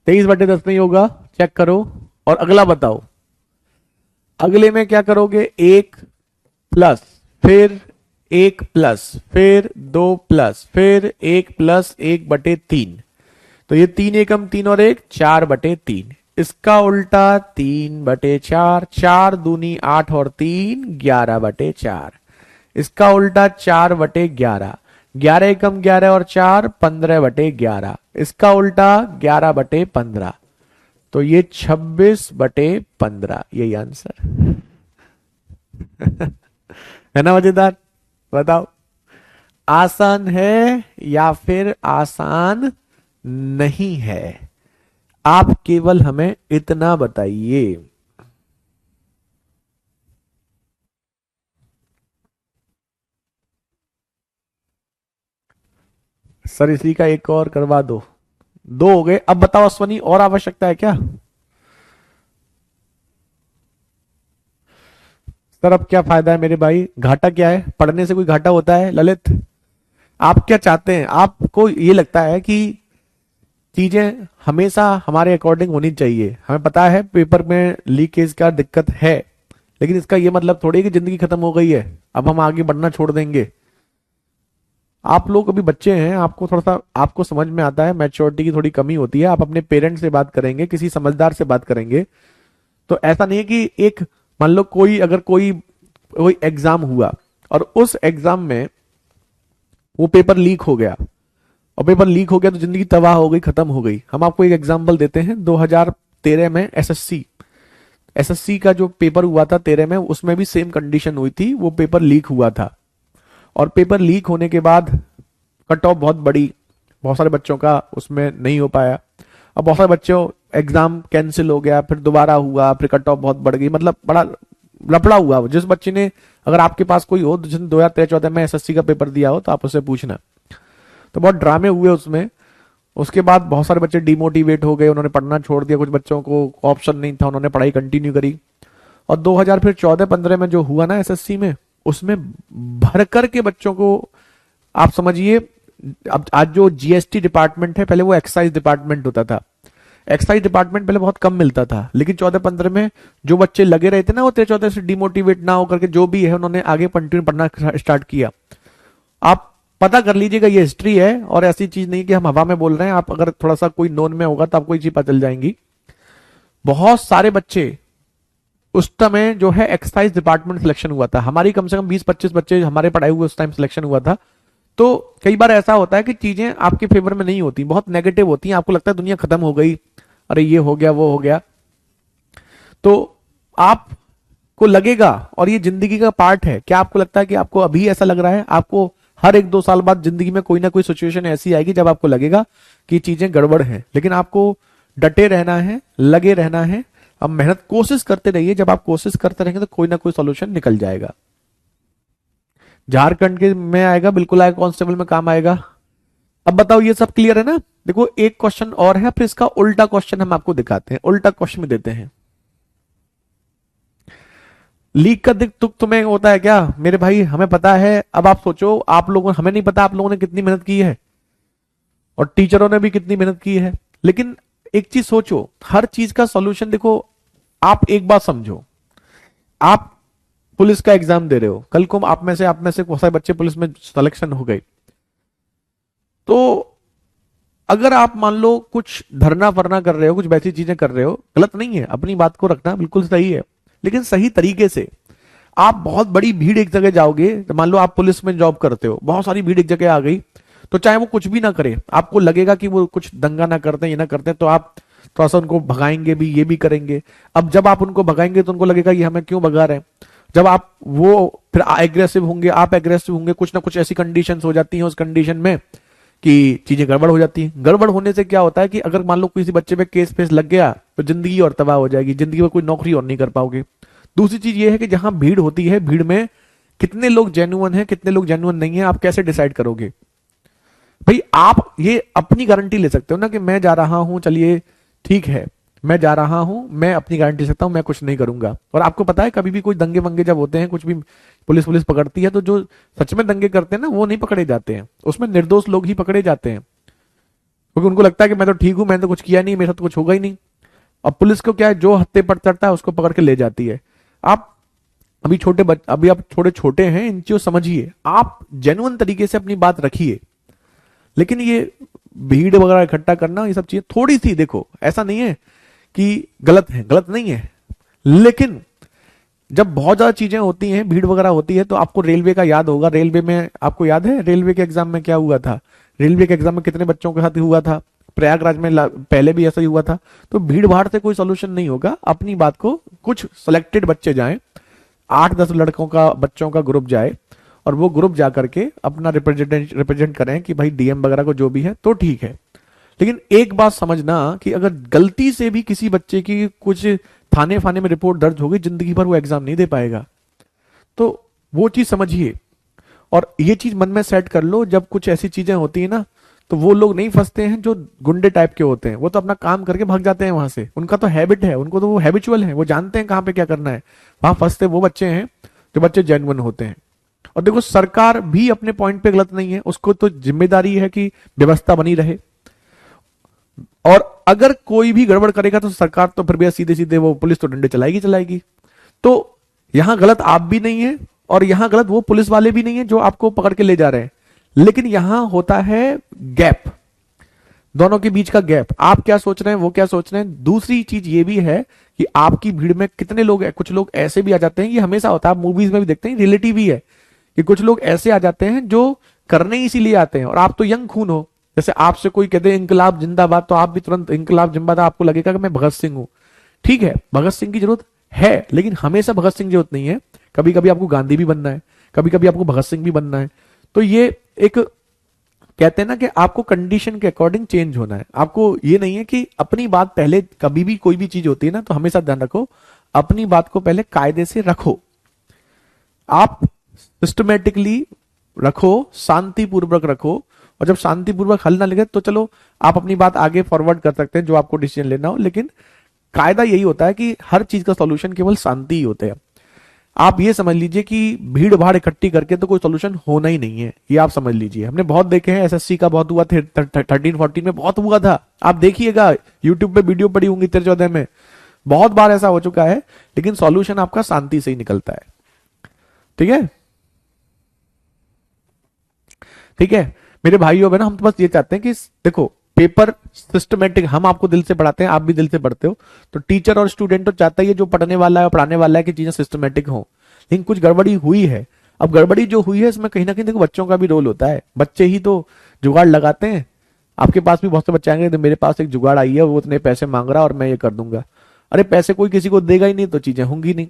23/10 नहीं होगा, चेक करो। और अगला बताओ, अगले में क्या करोगे? 1 प्लस, फिर 1 प्लस, फिर 2 प्लस, फिर 1 प्लस 1/3, तो ये 3 एकम 3 और 1 4/3, इसका उल्टा 3/4, 4 दूनी 8 और 3 11/4, इसका उल्टा 4/11, 11 एकम 11 और 4 15/11, इसका उल्टा 11/15, तो ये 26/15, यही आंसर है ना? मजेदार। बताओ आसान है या फिर आसान नहीं है? आप केवल हमें इतना बताइए। सर इसी का एक और करवा दो। 2 हो गए, अब बताओ अश्वनी और आवश्यकता है क्या? सर अब क्या फायदा है मेरे भाई, घाटा क्या है? पढ़ने से कोई घाटा होता है ललित? आप क्या चाहते हैं? आपको ये लगता है कि चीजें हमेशा हमारे अकॉर्डिंग होनी चाहिए? हमें पता है पेपर में लीकेज का दिक्कत है, लेकिन इसका ये मतलब थोड़ी कि जिंदगी खत्म हो गई है, अब हम आगे बढ़ना छोड़ देंगे। आप लोग अभी बच्चे हैं, आपको थोड़ा सा आपको समझ में आता है, मैच्योरिटी की थोड़ी कमी होती है। आप अपने पेरेंट्स से बात करेंगे, किसी समझदार से बात करेंगे, तो ऐसा नहीं है कि एक, मान लो कोई अगर कोई कोई एग्जाम हुआ और उस एग्जाम में वो पेपर लीक हो गया, और पेपर लीक हो गया तो जिंदगी तबाह हो गई, खत्म हो गई। हम आपको एक एग्जांपल देते हैं, 2013 में एसएससी का जो पेपर हुआ था 13 में, उसमें भी सेम कंडीशन हुई थी, वो पेपर लीक हुआ था। और पेपर लीक होने के बाद कट ऑफ बहुत बड़ी, बहुत सारे बच्चों का उसमें नहीं हो पाया। अब बहुत सारे बच्चों एग्जाम कैंसिल हो गया, फिर दोबारा हुआ, फिर कट ऑफ बहुत बढ़ गई, मतलब बड़ा लफड़ा हुआ। जिस बच्चे ने, अगर आपके पास कोई हो जिसने 2013-14 में एसएससी का पेपर दिया हो, तो आप उससे पूछना। तो बहुत ड्रामे हुए उसमें। उसके बाद बहुत सारे बच्चे डिमोटिवेट हो गए, उन्होंने पढ़ना छोड़ दिया, कुछ बच्चों को ऑप्शन नहीं था, उन्होंने पढ़ाई कंटिन्यू करी। और 2000 फिर 14-15 में जो हुआ ना एसएससी में, उसमें भर कर के बच्चों को, आप समझिए, अब आज जो जीएसटी डिपार्टमेंट है, पहले वो एक्साइज डिपार्टमेंट होता था। एक्साइज डिपार्टमेंट पहले बहुत कम मिलता था, लेकिन 14-15 में जो बच्चे लगे रहे थे ना, वो 13-14 से डिमोटिवेट ना होकर के जो भी है उन्होंने आगे कंटिन्यू पढ़ना स्टार्ट किया। आप पता कर लीजिएगा, ये हिस्ट्री है और ऐसी चीज नहीं कि हम हवा में बोल रहे हैं। आप अगर थोड़ा सा कोई नोन में होगा तो आपको ये चीज पता चल जाएंगी। बहुत सारे बच्चे उस समय जो है एक्साइज डिपार्टमेंट सिलेक्शन हुआ था, हमारी कम से कम 20-25 बच्चे हमारे पढ़ाए हुए उस टाइम सिलेक्शन हुआ था। तो कई बार ऐसा होता है कि चीजें आपके फेवर में नहीं होती, बहुत नेगेटिव होती हैं, आपको लगता है दुनिया खत्म हो गई, अरे ये हो गया वो हो गया, तो आपको लगेगा, और ये जिंदगी का पार्ट है। क्या आपको लगता है कि आपको अभी ऐसा लग रहा है? आपको हर 1-2 साल बाद जिंदगी में कोई ना कोई सिचुएशन ऐसी आएगी जब आपको लगेगा कि चीजें गड़बड़ हैं, लेकिन आपको डटे रहना है, लगे रहना है। अब मेहनत कोशिश करते रहिए, जब आप कोशिश करते रहेंगे तो कोई ना कोई सोल्यूशन निकल जाएगा। झारखंड के में आएगा, बिल्कुल आएगा, कांस्टेबल में काम आएगा। अब बताओ ये सब क्लियर है ना? देखो एक क्वेश्चन और है, फिर इसका उल्टा क्वेश्चन हम आपको दिखाते हैं, उल्टा क्वेश्चन में देते हैं। लीक का दुख तुम्हें होता है क्या मेरे भाई? हमें पता है। अब आप सोचो, आप लोगों, हमें नहीं पता आप लोगों ने कितनी मेहनत की है, और टीचरों ने भी कितनी मेहनत की है, लेकिन एक चीज सोचो, हर चीज का सॉल्यूशन देखो। आप एक बात समझो, आप पुलिस का एग्जाम दे रहे हो, कल को आप में से बहुत सारे बच्चे पुलिस में सिलेक्शन हो गए, तो अगर आप मान लो कुछ धरना फरना कर रहे हो, कुछ वैसी चीजें कर रहे हो, गलत नहीं है, अपनी बात को रखना बिल्कुल सही है, लेकिन सही तरीके से। आप बहुत बड़ी भीड़ एक जगह जाओगे, तो मान लो आप पुलिस में जॉब करते हो, बहुत सारी भीड़ एक जगह आ गई, तो चाहे वो कुछ भी ना करे, आपको लगेगा कि वो कुछ दंगा ना करते ये ना करते, तो आप थोड़ा सा उनको भगाएंगे भी, ये भी करेंगे। अब जब आप उनको भगाएंगे तो उनको लगेगा ये हमें क्यों भगा रहे हैं। जब आप वो फिर एग्रेसिव होंगे, आप एग्रेसिव होंगे, कुछ ना कुछ ऐसी कंडीशंस हो जाती हैं उस कंडीशन में कि चीजें गड़बड़ हो जाती हैं। गड़बड़ होने से क्या होता है कि अगर मान लो किसी बच्चे पे केस फेस लग गया तो जिंदगी और तबाह हो जाएगी, जिंदगी में कोई नौकरी और नहीं कर पाओगे। दूसरी चीज ये है कि जहां भीड़ होती है, भीड़ में कितने लोग जेन्युइन हैं, कितने लोग जेन्युइन नहीं है, आप कैसे डिसाइड करोगे। भाई आप ये अपनी गारंटी ले सकते हो ना कि मैं जा रहा हूं, चलिए ठीक है, मैं जा रहा हूं, मैं अपनी गारंटी ले सकता हूं, मैं कुछ नहीं करूंगा। और आपको पता है कभी भी कोई दंगे वंगे जब होते हैं, कुछ भी पुलिस पुलिस पकड़ती है, तो जो सच में दंगे करते हैं ना वो नहीं पकड़े जाते हैं, उसमें निर्दोष लोग ही पकड़े जाते हैं, क्योंकि उनको लगता है कि मैं तो ठीक हूं, मैंने तो कुछ किया नहीं, मेरे साथ तो कुछ होगा ही नहीं। अब पुलिस को क्या है, जो हत्थे पर चढ़ता है उसको पकड़ के ले जाती है। आप अभी आप थोड़े छोटे हैं, इन चीजों समझिए, आप जेन्युइन तरीके से अपनी बात रखिए। लेकिन ये भीड़ वगैरह इकट्ठा करना, ये सब चीजें थोड़ी सी, देखो ऐसा नहीं है कि गलत है, गलत नहीं है, लेकिन जब बहुत ज्यादा चीजें होती हैं, भीड़ वगैरह होती है, तो आपको रेलवे का याद होगा। रेलवे में आपको याद है रेलवे के एग्जाम में क्या हुआ था, रेलवे के एग्जाम में कितने बच्चों के साथ हुआ था, प्रयागराज में पहले भी ऐसा ही हुआ था। तो भीड़ भाड़ से कोई सोल्यूशन नहीं होगा, अपनी बात को, कुछ सिलेक्टेड बच्चे जाएं, 8-10 लड़कों का बच्चों का ग्रुप जाए, और वो ग्रुप जा करके अपना रिप्रेजेंट करें कि भाई डीएम वगैरह को जो भी है तो ठीक है। लेकिन एक बात समझना कि अगर गलती से भी किसी बच्चे की कुछ थाने फाने में रिपोर्ट दर्ज होगी, जिंदगी भर वो एग्जाम नहीं दे पाएगा। तो वो चीज समझिए, और ये चीज मन में सेट कर लो, जब कुछ ऐसी चीजें होती है ना, तो वो लोग नहीं फंसते हैं जो गुंडे टाइप के होते हैं, वो तो अपना काम करके भाग जाते हैं वहां से, उनका तो हैबिट है, उनको तो वो हैबिचुअल है, वो जानते हैं कहाँ पे क्या करना है। वहां फंसते वो बच्चे हैं जो बच्चे जेन्युइन होते हैं। और देखो सरकार भी अपने पॉइंट पे गलत नहीं है, उसको तो जिम्मेदारी है कि व्यवस्था बनी रहे, और अगर कोई भी गड़बड़ करेगा तो सरकार तो फिर भी सीधे सीधे वो पुलिस तो डंडे चलाएगी चलाएगी। तो यहां गलत आप भी नहीं है, और यहां गलत वो पुलिस वाले भी नहीं है जो आपको पकड़ के ले जा रहे हैं। लेकिन यहां होता है गैप, दोनों के बीच का गैप, आप क्या सोच रहे हैं, वो क्या सोच रहे हैं। दूसरी चीज ये भी है कि आपकी भीड़ में कितने लोग हैं, कुछ लोग ऐसे भी आ जाते हैं, ये हमेशा होता है, आप मूवीज में भी देखते हैं, रिलेटिव भी है कि कुछ लोग ऐसे आ जाते हैं जो करने इसीलिए आते हैं, और आप तो यंग खून हो, जैसे आपसे कोई कहते हैं इंकलाब जिंदाबाद, तो आप भी तुरंत इंकलाब जिंदाबाद, आपको लगेगा कि मैं भगत सिंह हूं। ठीक है, भगत सिंह की जरूरत है, लेकिन हमेशा भगत सिंह जरूरत नहीं है, कभी कभी आपको गांधी भी बनना है, कभी कभी आपको भगत सिंह भी बनना है। तो ये एक कहते हैं ना कि आपको कंडीशन के अकॉर्डिंग चेंज होना है। आपको ये नहीं है कि अपनी बात पहले, कभी भी कोई भी चीज होती है ना, तो हमेशा ध्यान रखो अपनी बात को पहले कायदे से रखो, आप सिस्टमेटिकली रखो, शांतिपूर्वक रखो, और जब शांतिपूर्वक हल ना लगे तो चलो आप अपनी बात आगे फॉरवर्ड कर सकते हैं, जो आपको डिसीजन लेना हो। लेकिन कायदा यही होता है कि हर चीज का सॉल्यूशन केवल शांति ही होते हैं। आप ये समझ लीजिए कि भीड़ भाड़ इकट्ठी करके तो कोई सोल्यूशन होना ही नहीं है, ये आप समझ लीजिए। हमने बहुत देखे हैं, एसएससी का बहुत हुआ था, 13-14 में बहुत हुआ था, आप देखिएगा यूट्यूब पे वीडियो पड़ी होंगी 13-14 में, बहुत बार ऐसा हो चुका है। लेकिन सॉल्यूशन आपका शांति से ही निकलता है। ठीक है, ठीक है मेरे भाइयों बहनों, हम तो बस ये चाहते हैं कि देखो पेपर सिस्टमेटिक, हम आपको दिल से पढ़ाते हैं, आप भी दिल से पढ़ते हो, तो टीचर और स्टूडेंट तो चाहता ही है जो पढ़ने वाला है और पढ़ाने वाला है कि चीजें सिस्टमेटिक हो। लेकिन कुछ गड़बड़ी हुई है, अब गड़बड़ी जो हुई है इसमें कहीं ना कहीं देखो बच्चों का भी रोल होता है, बच्चे ही तो जुगाड़ लगाते हैं। आपके पास भी बहुत से बच्चे आएंगे तो मेरे पास एक जुगाड़ आई है, वो इतने पैसे मांग रहा है और मैं ये कर दूंगा। अरे पैसे कोई किसी को देगा ही नहीं तो चीजें होंगी नहीं।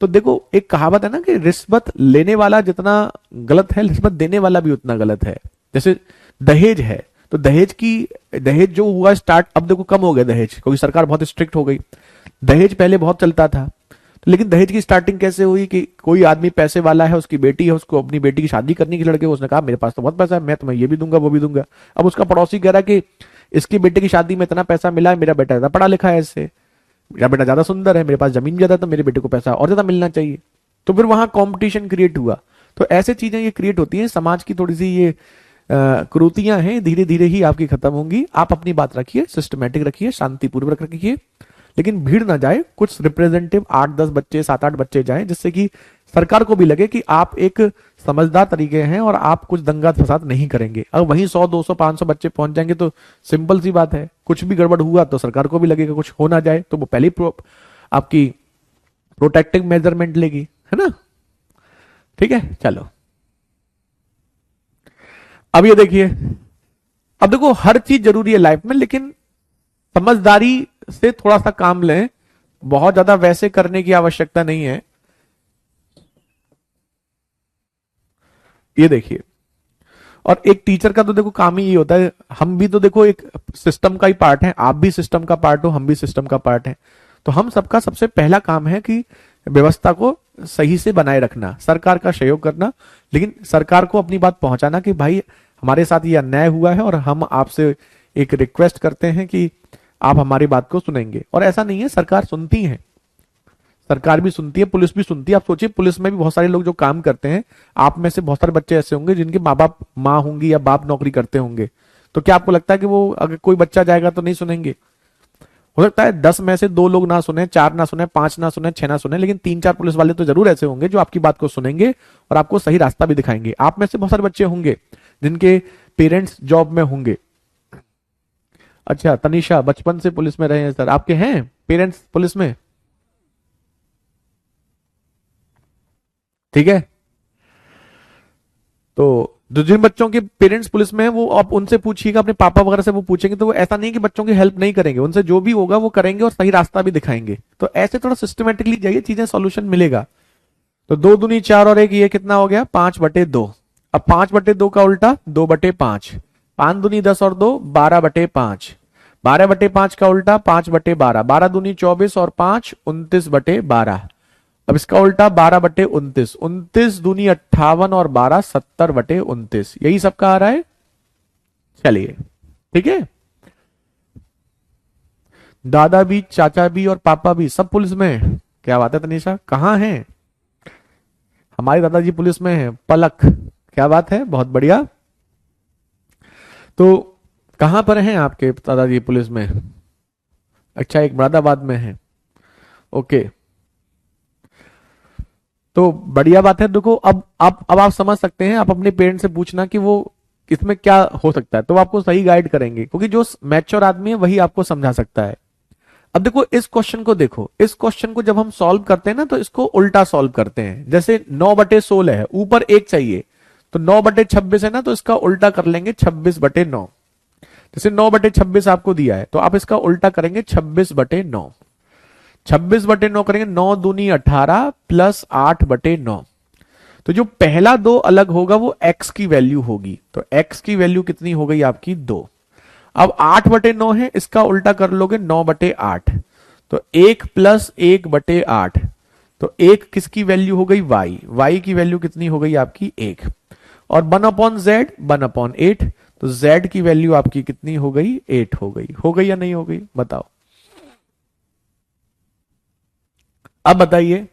तो देखो एक कहावत है ना कि रिश्वत लेने वाला जितना गलत है, रिश्वत देने वाला भी उतना गलत है। जैसे दहेज है, तो दहेज जो हुआ स्टार्ट, अब देखो कम हो गया दहेज, क्योंकि सरकार बहुत स्ट्रिक्ट हो गई। दहेज पहले बहुत चलता था, तो लेकिन दहेज की स्टार्टिंग कैसे हुई कि कोई आदमी पैसे वाला है, उसकी बेटी है, उसको अपनी बेटी की शादी करने की लड़के, उसने कहा मेरे पास तो बहुत पैसा है, मैं तुम्हें ये भी दूंगा वो भी दूंगा। अब उसका पड़ोसी कह रहा है कि इसकी बेटे की शादी में इतना पैसा मिला है, मेरा बेटा ज्यादा पढ़ा लिखा है इससे, मेरा बेटा ज्यादा सुंदर है, मेरे पास जमीन ज्यादा, तो मेरे बेटे को पैसा और ज्यादा मिलना चाहिए। तो फिर वहां कॉम्पिटिशन क्रिएट हुआ। तो ऐसे चीजें ये क्रिएट होती हैं, समाज की थोड़ी सी ये कुरीतियां हैं, धीरे धीरे ही आपकी खत्म होंगी। आप अपनी बात रखिए, सिस्टमेटिक रखिए, शांतिपूर्वक रखिए, लेकिन भीड़ ना जाए। कुछ रिप्रेजेंटेटिव 8-10 बच्चे, 7-8 बच्चे जाएं, जिससे कि सरकार को भी लगे कि आप एक समझदार तरीके हैं और आप कुछ दंगा फसाद नहीं करेंगे। अब वहीं 100-200-500 बच्चे पहुंच जाएंगे तो सिंपल सी बात है, कुछ भी गड़बड़ हुआ तो सरकार को भी लगेगा कुछ हो ना जाए, तो वो पहले ही आपकी प्रोटेक्टिव मेजरमेंट लेगी, है ना। ठीक है, चलो अब ये देखिए। अब देखो हर चीज जरूरी है लाइफ में, लेकिन समझदारी से थोड़ा सा काम लें, बहुत ज्यादा वैसे करने की आवश्यकता नहीं है। ये देखिए, और एक टीचर का तो देखो काम ही ये होता है, हम भी तो देखो एक सिस्टम का ही पार्ट है, आप भी सिस्टम का पार्ट हो, हम भी सिस्टम का पार्ट है। तो हम सबका सबसे पहला काम है कि व्यवस्था को सही से बनाए रखना, सरकार का सहयोग करना, लेकिन सरकार को अपनी बात पहुंचाना कि भाई हमारे साथ ये अन्याय हुआ है और हम आपसे एक रिक्वेस्ट करते हैं कि आप हमारी बात को सुनेंगे। और ऐसा नहीं है, सरकार सुनती है, सरकार भी सुनती है, पुलिस भी सुनती है। आप सोचिए पुलिस में भी बहुत सारे लोग जो काम करते हैं, आप में से बहुत सारे बच्चे ऐसे होंगे जिनके माँ बाप, माँ होंगी या बाप नौकरी करते होंगे, तो क्या आपको लगता है कि वो अगर कोई बच्चा जाएगा तो नहीं सुनेंगे? हो सकता है 10 में से 2 लोग ना सुने, 4 ना सुने, 5 ना सुने, 6 ना सुने, लेकिन 3-4 पुलिस वाले तो जरूर ऐसे होंगे जो आपकी बात को सुनेंगे और आपको सही रास्ता भी दिखाएंगे। आप में से बहुत सारे बच्चे होंगे जिनके पेरेंट्स जॉब में होंगे। अच्छा तनिषा बचपन से पुलिस में रहे हैं सर, आपके हैं पेरेंट्स पुलिस में? ठीक है, तो जो जिन बच्चों के पेरेंट्स पुलिस में है वो आप उनसे पूछिएगा, अपने पापा वगैरह से वो पूछेंगे, तो वो ऐसा नहीं है कि बच्चों की हेल्प नहीं करेंगे, उनसे जो भी होगा वो करेंगे और सही रास्ता भी दिखाएंगे। तो ऐसे थोड़ा सिस्टमेटिकली जाइए, चीजें सॉल्यूशन मिलेगा। तो 2 दूनी 4 और 1 ये कितना हो गया? 5/2। अब 5/2 का उल्टा 2/5। 5 दूनी 10 और 2 12/5। 12/5 का उल्टा 5/12। 12 दूनी 24 और 5 29/12। अब इसका उल्टा 12/29। 29 दूनी 58 और 12 70/29। यही सबका आ रहा है। चलिए ठीक है, दादा भी, चाचा भी और पापा भी सब पुलिस में है। क्या बात है तनीषा, कहाँ है? हमारे दादाजी पुलिस में है, पलक। क्या बात है, बहुत बढ़िया। तो कहां पर हैं आपके दादाजी पुलिस में? अच्छा, एक मुरादाबाद में है। ओके, तो बढ़िया बात है। देखो अब आप समझ सकते हैं, आप अपने पेरेंट्स से पूछना कि वो इसमें क्या हो सकता है, तो वो आपको सही गाइड करेंगे, क्योंकि जो मैच्योर आदमी है वही आपको समझा सकता है। अब देखो इस क्वेश्चन को, देखो इस क्वेश्चन को जब हम सॉल्व करते हैं ना, तो इसको उल्टा सॉल्व करते हैं। जैसे 9/16 है, ऊपर 1 चाहिए, तो 9/26 है ना, तो इसका उल्टा कर लेंगे 26/9। जैसे 9/26 आपको दिया है, तो आप इसका उल्टा करेंगे 26/9। 26/9 करेंगे, 9 दूनी 18 प्लस 8/9। तो जो पहला 2 अलग होगा वो x की वैल्यू होगी, तो x की वैल्यू कितनी हो गई आपकी? 2। अब 8/9 है, इसका उल्टा कर लोगे 9/8, तो 1 प्लस 1/8। तो 1 किसकी वैल्यू हो गई? y की वैल्यू कितनी हो गई आपकी? 1। और 1/z 1/8, तो z की वैल्यू आपकी कितनी हो गई? 8 हो गई। हो गई या नहीं हो गई, बताओ। अब बताइए,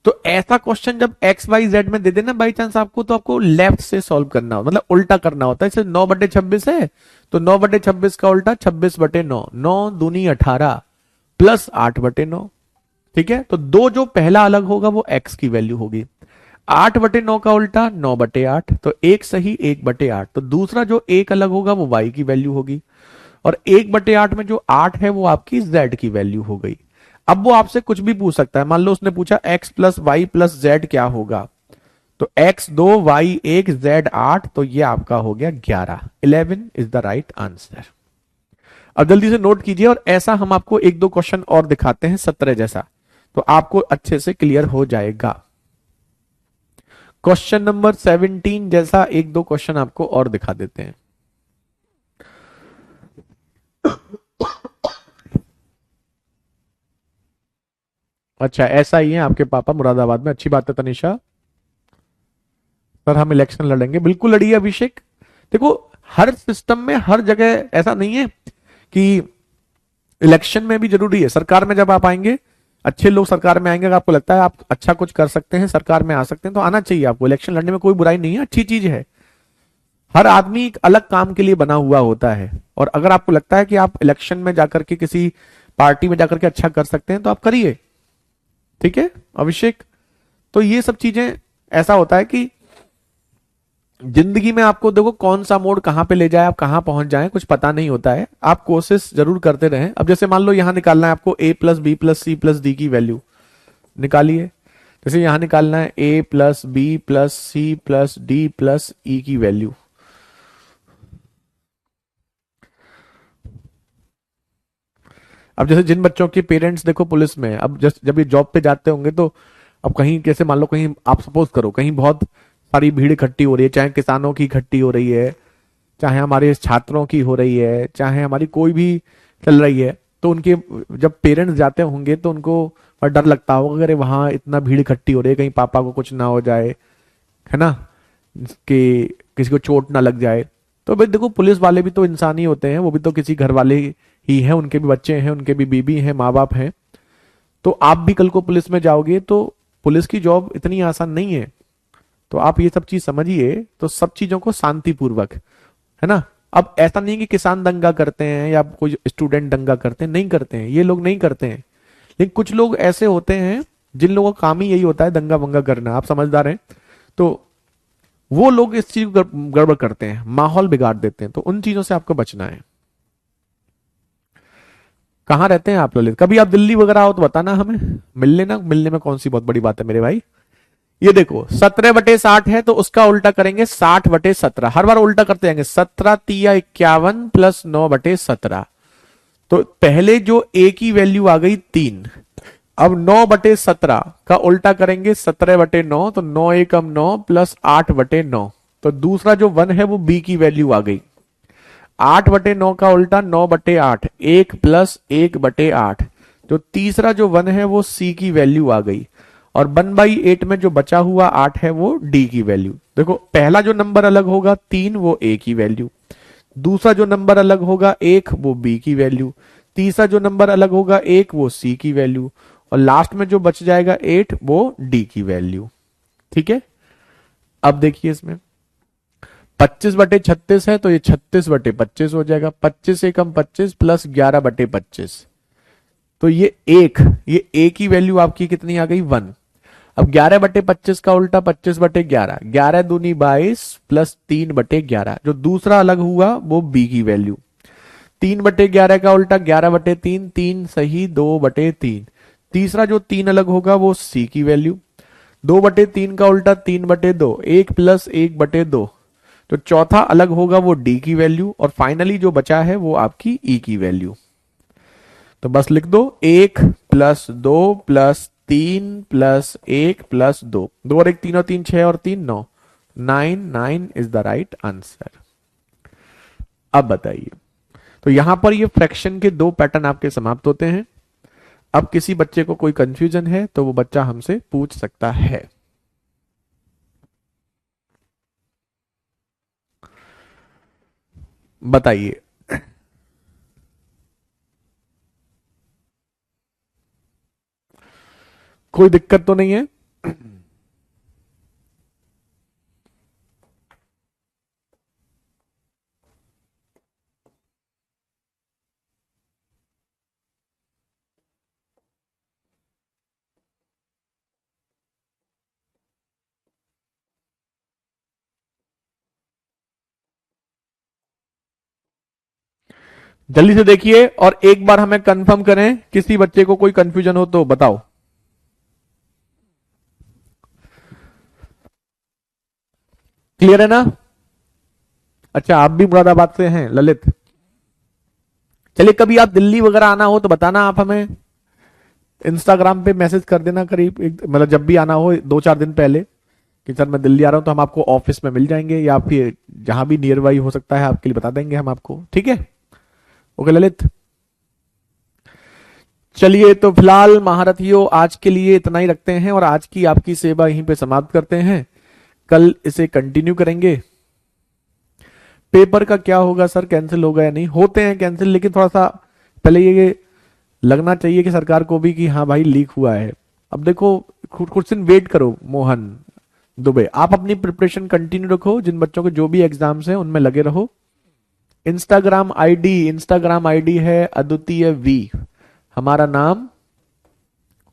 तो ऐसा क्वेश्चन जब एक्स वाई जेड में दे देना बाई चांस आपको, तो आपको लेफ्ट से सॉल्व करना हो, मतलब उल्टा करना होता है। जैसे 9/26 है, तो 9/26 का उल्टा 26/9। 9 दूनी 18 प्लस 8/9। ठीक है, तो 2 जो पहला अलग होगा वो एक्स की वैल्यू होगी। 8/9 का उल्टा 9/8, तो 1 सही 1/8। तो दूसरा जो 1 अलग होगा वो y की वैल्यू होगी, और 1/8 में जो 8 है वो आपकी z की वैल्यू हो गई। अब वो आपसे कुछ भी पूछ सकता है, मान लो उसने पूछा x plus Y plus Z क्या होगा, तो x 2 y 1 z 8, तो ये आपका हो गया 11। 11 इज द राइट आंसर। अब जल्दी से नोट कीजिए, और ऐसा हम आपको 1-2 क्वेश्चन और दिखाते हैं 17 जैसा, तो आपको अच्छे से क्लियर हो जाएगा। क्वेश्चन नंबर 17 जैसा 1-2 क्वेश्चन आपको और दिखा देते हैं। अच्छा, ऐसा ही है आपके पापा मुरादाबाद में, अच्छी बात है तनिषा। सर हम इलेक्शन लड़ेंगे, बिल्कुल लड़िए अभिषेक। देखो हर सिस्टम में हर जगह ऐसा नहीं है कि इलेक्शन में भी जरूरी है। सरकार में जब आप आएंगे, अच्छे लोग सरकार में आएंगे, अगर आपको लगता है आप अच्छा कुछ कर सकते हैं, सरकार में आ सकते हैं, तो आना चाहिए आपको। इलेक्शन लड़ने में कोई बुराई नहीं है, अच्छी चीज है। हर आदमी एक अलग काम के लिए बना हुआ होता है, और अगर आपको लगता है कि आप इलेक्शन में जाकर के किसी पार्टी में जाकर के अच्छा कर सकते हैं, तो आप करिए। ठीक है अभिषेक, तो ये सब चीजें ऐसा होता है कि जिंदगी में आपको देखो कौन सा मोड़ कहां पे ले जाए, आप कहां पहुंच जाए कुछ पता नहीं होता है। आप कोशिश जरूर करते रहें। अब जैसे मान लो यहां निकालना है आपको a plus B plus C plus D की वैल्यू, निकालिए। जैसे यहां निकालना है A plus B plus C plus D plus E की वैल्यू। अब जैसे जिन बच्चों के पेरेंट्स देखो पुलिस में हैं, अब जब ये जॉब पे जाते होंगे तो अब कहीं जैसे मान लो कहीं आप सपोज करो कहीं बहुत सारी भीड़ इकट्ठी हो रही है, चाहे किसानों की इकट्ठी हो रही है, चाहे हमारे छात्रों की हो रही है, चाहे हमारी कोई भी चल रही है, तो उनके जब पेरेंट्स जाते होंगे तो उनको और डर लगता होगा, अरे वहां इतना भीड़ इकट्ठी हो रही है, कहीं पापा को कुछ ना हो जाए, है ना, कि किसी को चोट ना लग जाए। तो भाई देखो पुलिस वाले भी तो इंसान ही होते हैं, वो भी तो किसी घर वाले ही हैं, उनके भी बच्चे हैं, उनके भी बीबी हैं, माँ बाप हैं। तो आप भी कल को पुलिस में जाओगे तो पुलिस की जॉब इतनी आसान नहीं है। तो आप ये सब चीज समझिए, तो सब चीजों को शांतिपूर्वक, है ना। अब ऐसा नहीं है कि किसान दंगा करते हैं या कोई स्टूडेंट दंगा करते हैं, नहीं करते हैं, ये लोग नहीं करते हैं। लेकिन कुछ लोग ऐसे होते हैं जिन लोगों का काम ही यही होता है दंगा वंगा करना, आप समझदार हैं। तो वो लोग इस चीज को गड़बड़ करते हैं, माहौल बिगाड़ देते हैं, तो उन चीजों से आपको बचना है। कहाँ रहते हैं आप ललित? कभी आप दिल्ली वगैरह आओ तो बताना हमें, मिल लेना, मिलने में कौन सी बहुत बड़ी बात है मेरे भाई। ये देखो 17/60 है तो उसका उल्टा करेंगे 60/17, हर बार उल्टा करते जाएंगे। 17×3 = 51 प्लस 9/17। तो पहले जो ए की वैल्यू आ गई 3, अब 9/17 का उल्टा करेंगे 17/9, तो 9×1 = 9 प्लस 8/9। तो दूसरा जो 1 है वो बी की वैल्यू आ गई। 8/9 का उल्टा 9/8, 1 प्लस 1/8। जो तीसरा जो 1 है वो सी की वैल्यू आ गई। और 1/8 में जो बचा हुआ 8 है वो डी की वैल्यू। देखो पहला जो नंबर अलग होगा 3, वो ए की वैल्यू। दूसरा जो नंबर अलग होगा 1, वो बी की वैल्यू। तीसरा जो नंबर अलग होगा 1, वो सी की वैल्यू। और लास्ट में जो बच जाएगा 8, वो डी की वैल्यू। ठीक है। अब देखिए इसमें 25/36 है तो ये 36/25 हो जाएगा। 25×1 = 25 प्लस 11/25। तो ये ए की वैल्यू आपकी कितनी आ गई? 1। अब 11/25 का उल्टा 25/11, 11×2 = 22 प्लस 3/11। जो दूसरा अलग हुआ वो बी की वैल्यू। 3/11 का उल्टा 11/3, 3 सही 2/3। तीसरा जो 3 अलग होगा वो सी की वैल्यू। 2/3 का उल्टा 3/2, 1 प्लस 1/2। तो चौथा अलग होगा वो डी की वैल्यू। और फाइनली जो बचा है वो आपकी ई की वैल्यू। तो बस लिख दो 1 प्लस 2 प्लस 3 प्लस 1 प्लस 2, 2 और 1 3 और 3 6 और 3 9, 9 इज द राइट आंसर। अब बताइए, तो यहां पर ये फ्रैक्शन के 2 पैटर्न आपके समाप्त होते हैं। अब किसी बच्चे को कोई कंफ्यूजन है तो वो बच्चा हमसे पूछ सकता है। बताइए। कोई दिक्कत तो नहीं है? जल्दी से देखिए और एक बार हमें कंफर्म करें, किसी बच्चे को कोई कंफ्यूजन हो तो बताओ। क्लियर है ना? अच्छा, आप भी मुरादाबाद से हैं ललित? चलिए कभी आप दिल्ली वगैरह आना हो तो बताना, आप हमें इंस्टाग्राम पे मैसेज कर देना करीब मतलब जब भी आना हो 2-4 दिन पहले कि सर मैं दिल्ली आ रहा हूं, तो हम आपको ऑफिस में मिल जाएंगे या फिर जहां भी नियर बाई हो सकता है आपके लिए बता देंगे हम आपको। ठीक है? ओके ललित। चलिए तो फिलहाल महारथियों आज के लिए इतना ही रखते हैं और आज की आपकी सेवा यहीं पे समाप्त करते हैं। कल इसे कंटिन्यू करेंगे। पेपर का क्या होगा सर, कैंसिल होगा या नहीं? होते हैं कैंसिल, लेकिन थोड़ा सा पहले ये लगना चाहिए कि सरकार को भी कि हाँ भाई लीक हुआ है। अब देखो कुछ दिन वेट करो। मोहन दुबे, आप अपनी प्रिपरेशन कंटिन्यू रखो, जिन बच्चों के जो भी एग्जाम्स हैं उनमें लगे रहो। इंस्टाग्राम आईडी है अद्वितीय वी, हमारा नाम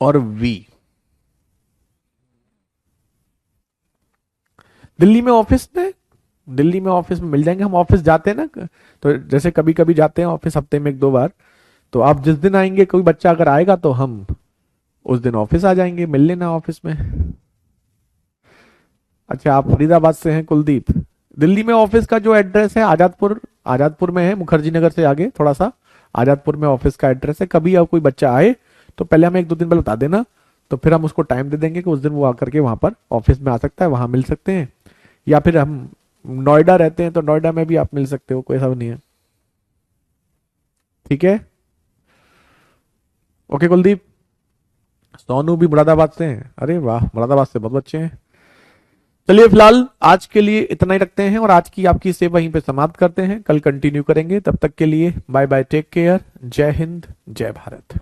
और वी। दिल्ली में ऑफिस में, दिल्ली में ऑफिस में मिल जाएंगे। हम ऑफिस जाते हैं ना, तो जैसे कभी कभी जाते हैं ऑफिस हफ्ते में 1-2 बार। तो आप जिस दिन आएंगे, कोई बच्चा अगर आएगा तो हम उस दिन ऑफिस आ जाएंगे, मिल लेना ऑफिस में। अच्छा, आप फरीदाबाद से हैं कुलदीप। दिल्ली में ऑफिस का जो एड्रेस है आजादपुर, आजादपुर में है, मुखर्जी नगर से आगे थोड़ा सा आजादपुर में ऑफिस का एड्रेस है। कभी आप कोई बच्चा आए तो पहले हमें 1-2 दिन पहले बता देना, तो फिर हम उसको टाइम दे देंगे कि उस दिन वो आकर के वहां पर ऑफिस में आ सकता है, वहां मिल सकते हैं। या फिर हम नोएडा रहते हैं तो नोएडा में भी आप मिल सकते हो, कोई ऐसा नहीं है। ठीक है। ओके कुलदीप। सोनू भी मुरादाबाद से हैं, अरे वाह, मुरादाबाद से बहुत बच्चे हैं। चलिए फिलहाल आज के लिए इतना ही रखते हैं और आज की आपकी सेवा वहीं पे समाप्त करते हैं, कल कंटिन्यू करेंगे। तब तक के लिए बाय बाय, टेक केयर, जय हिंद, जय भारत।